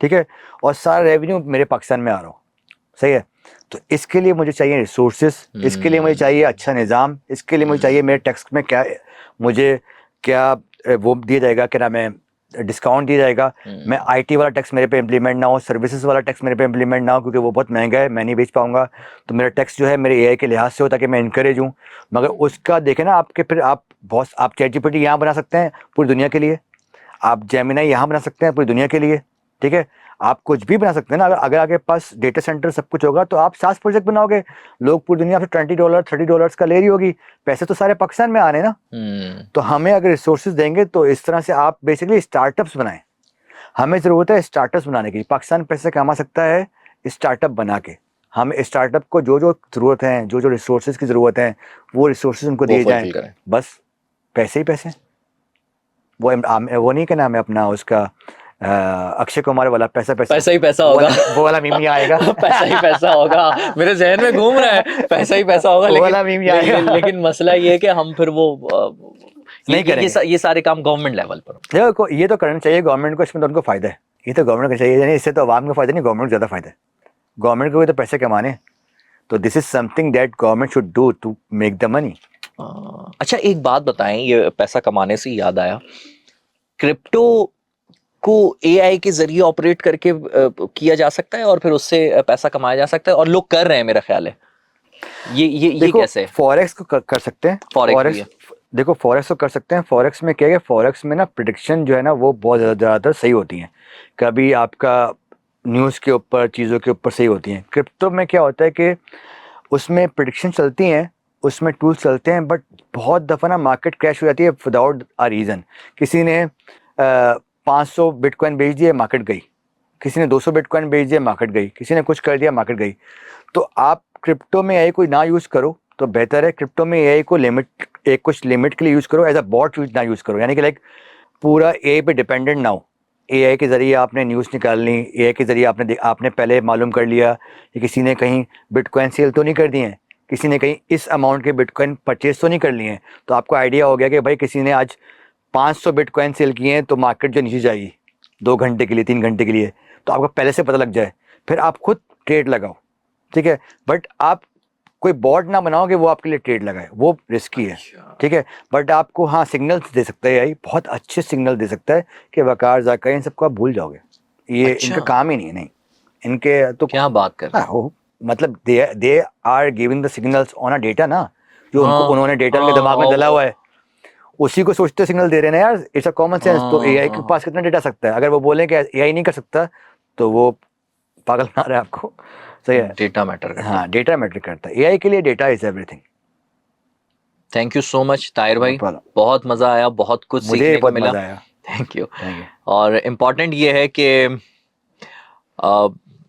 ठीक है, और सारा रेवेन्यू मेरे पाकिस्तान में आ रहा हो, सही है। तो इसके लिए मुझे चाहिए रिसोर्सेज, इसके लिए मुझे चाहिए अच्छा निज़ाम, इसके लिए मुझे चाहिए मेरे टैक्स में क्या, मुझे क्या वो दिया जाएगा, क्या नाम है, डिस्काउंट दिया जाएगा। मैं आईटी वाला टैक्स मेरे पे इम्प्लीमेंट ना हो, सर्विसेज वाला टैक्स मेरे पे इम्प्लीमेंट ना हो क्योंकि वो बहुत महंगा है, मैं नहीं बेच पाऊंगा, तो मेरा टैक्स जो है मेरे एआई के लिहाज से हो ताकि मैं इनकरेज हूँ। मगर उसका देखें ना आपके, फिर आप बहुत, आप चैट जीपीटी यहाँ बना सकते हैं पूरी दुनिया के लिए, आप जेमिनी यहाँ बना सकते हैं पूरी दुनिया के लिए, ठीक है। आप कुछ भी बना सकते हैं ना, अगर आपके पास डेटा सेंटर सब कुछ होगा तो आप सास प्रोजेक्ट बनाओगे, लोग पूरी दुनिया से $20 $30 का ले रही होगी, पैसे तो सारे पाकिस्तान में आ रहे हैं ना। तो हमें अगर रिसोर्सेज देंगे तो इस तरह से आप बेसिकली स्टार्टअप्स बनाएं, हमें ज़रूरत है स्टार्टअप्स बनाने की। पाकिस्तान पैसे कमा सकता है स्टार्टअप बना के। हम स्टार्टअप को जो जो ज़रूरत है, जो जो रिसोर्सेज की ज़रूरत है, वो रिसोर्सेज उनको दिए जाएँ, करें। बस पैसे ही पैसे। वो नहीं, क्या नाम है अपना उसका, अक्षय कुमार वाला पैसा पैसा, पैसा ही पैसा होगा। वो वाला मीम नहीं आएगा। पैसा ही पैसा होगा, मेरे जहन में घूम रहा है, पैसा ही पैसा होगा। वो वाला मीम नहीं आएगा। लेकिन मसला ये है कि हम फिर वो नहीं करेंगे। ये सारे काम गवर्नमेंट लेवल पर। देखो ये तो करना चाहिए गवर्नमेंट को, इसमें तो उनको फायदा है, ये तो गवर्नमेंट को चाहिए, यानी इससे तो आवाम को फायदा नहीं, गवर्नमेंट को ज़्यादा फायदा है। गवर्नमेंट को भी तो पैसे कमाने, तो this is something that government should do to make the money. अच्छा एक बात बताएं, ये पैसा कमाने से याद आया, क्रिप्टो को एआई के जरिए ऑपरेट करके किया जा सकता है और फिर उससे पैसा कमाया जा सकता है, और लोग कर रहे हैं मेरा ख्याल है। ये कैसे? फॉरेक्स को कर सकते हैं। फॉरेक्स देखो, फॉरेक्स को कर सकते हैं। फॉरेक्स में क्या है, फॉरेक्स में ना प्रिडिक्शन जो है ना वो बहुत ज़्यादातर सही होती हैं। कभी आपका न्यूज़ के ऊपर, चीज़ों के ऊपर सही होती हैं। क्रिप्टो में क्या होता है कि उसमें प्रिडिक्शन चलती हैं, उसमें टूल्स चलते हैं, बट बहुत दफ़ा ना मार्केट क्रैश हो जाती है विदाउट अ रीज़न। किसी ने 500 बिटकॉइन बेच दिए, मार्केट गई। किसी ने 200 बिटकॉइन बेच दिया, मार्केट गई। किसी ने कुछ कर दिया, मार्केट गई। तो आप क्रिप्टो में एआई को ना यूज़ करो तो बेहतर है। क्रिप्टो में एआई को कुछ लिमिट के लिए यूज़ करो, एज अ बॉट ना यूज़ करो, यानी कि लाइक पूरा एआई पे डिपेंडेंट ना हो। एआई के ज़रिए आपने न्यूज़ निकालनी, एआई के ज़रिए आपने पहले मालूम कर लिया कि किसी ने कहीं बिटकॉइन सेल तो नहीं कर दी हैं, किसी ने कहीं इस अमाउंट के बिटकॉइन परचेज तो नहीं कर लिए हैं, तो आपको आइडिया हो गया कि भाई किसी ने आज 500 बिटकॉइन सेल किए हैं, तो मार्केट जो नीचे जाएगी 2 घंटे के लिए, 3 घंटे के लिए, तो आपको पहले से पता लग जाए, फिर आप खुद ट्रेड लगाओ, ठीक है। बट आप कोई बॉट ना बनाओ कि वो आपके लिए ट्रेड लगाए, वो रिस्की है, ठीक है। बट आपको हाँ सिग्नल्स दे सकता है एआई, बहुत अच्छे सिग्नल दे सकता है कि वकार ज़ाका इन सबको आप भूल जाओगे। ये इनका काम ही नहीं है, नहीं इनके तो क्या बात कर रहे हो, मतलब they are giving the signals on a data ना, जो उन्होंने डेटा उनके दिमाग में डला हुआ है, उसी को सोचते सिग्नल दे रहे हैं ना यार। It's a common sense. तो एआई के पास कितना डेटा सकता है? अगर वो बोले कि एआई नहीं कर सकता तो वो पागल बना रहा है आपको। सही है, डेटा मैटर करता है। हाँ डेटा मैटर करता है, एआई के लिए data is everything. Thank you so much Tahir भाई, बहुत मजा आया, बहुत कुछ सीखने को मिला। Thank you. और इम्पोर्टेंट ये है कि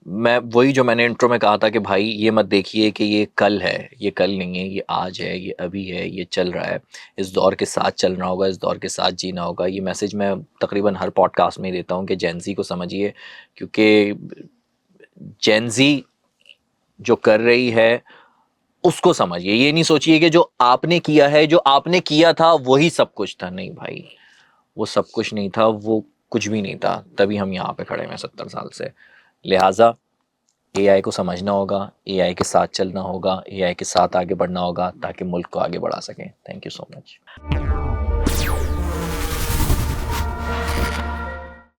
मैं वही जो मैंने इंट्रो में कहा था कि भाई ये मत देखिए कि ये कल है, ये कल नहीं है, ये आज है, ये अभी है, ये चल रहा है, इस दौर के साथ चलना होगा, इस दौर के साथ जीना होगा। ये मैसेज मैं तकरीबन हर पॉडकास्ट में देता हूँ कि जेनजी को समझिए, क्योंकि जेनजी जो कर रही है उसको समझिए। ये नहीं सोचिए कि जो आपने किया है, जो आपने किया था वही सब कुछ था। नहीं भाई, वो सब कुछ नहीं था, वो कुछ भी नहीं था, तभी हम यहाँ पे खड़े हैं 70 साल से। लिहाजा एआई को समझना होगा, एआई के साथ चलना होगा, एआई के साथ आगे बढ़ना होगा ताकि मुल्क को आगे बढ़ा सकें। Thank you so much.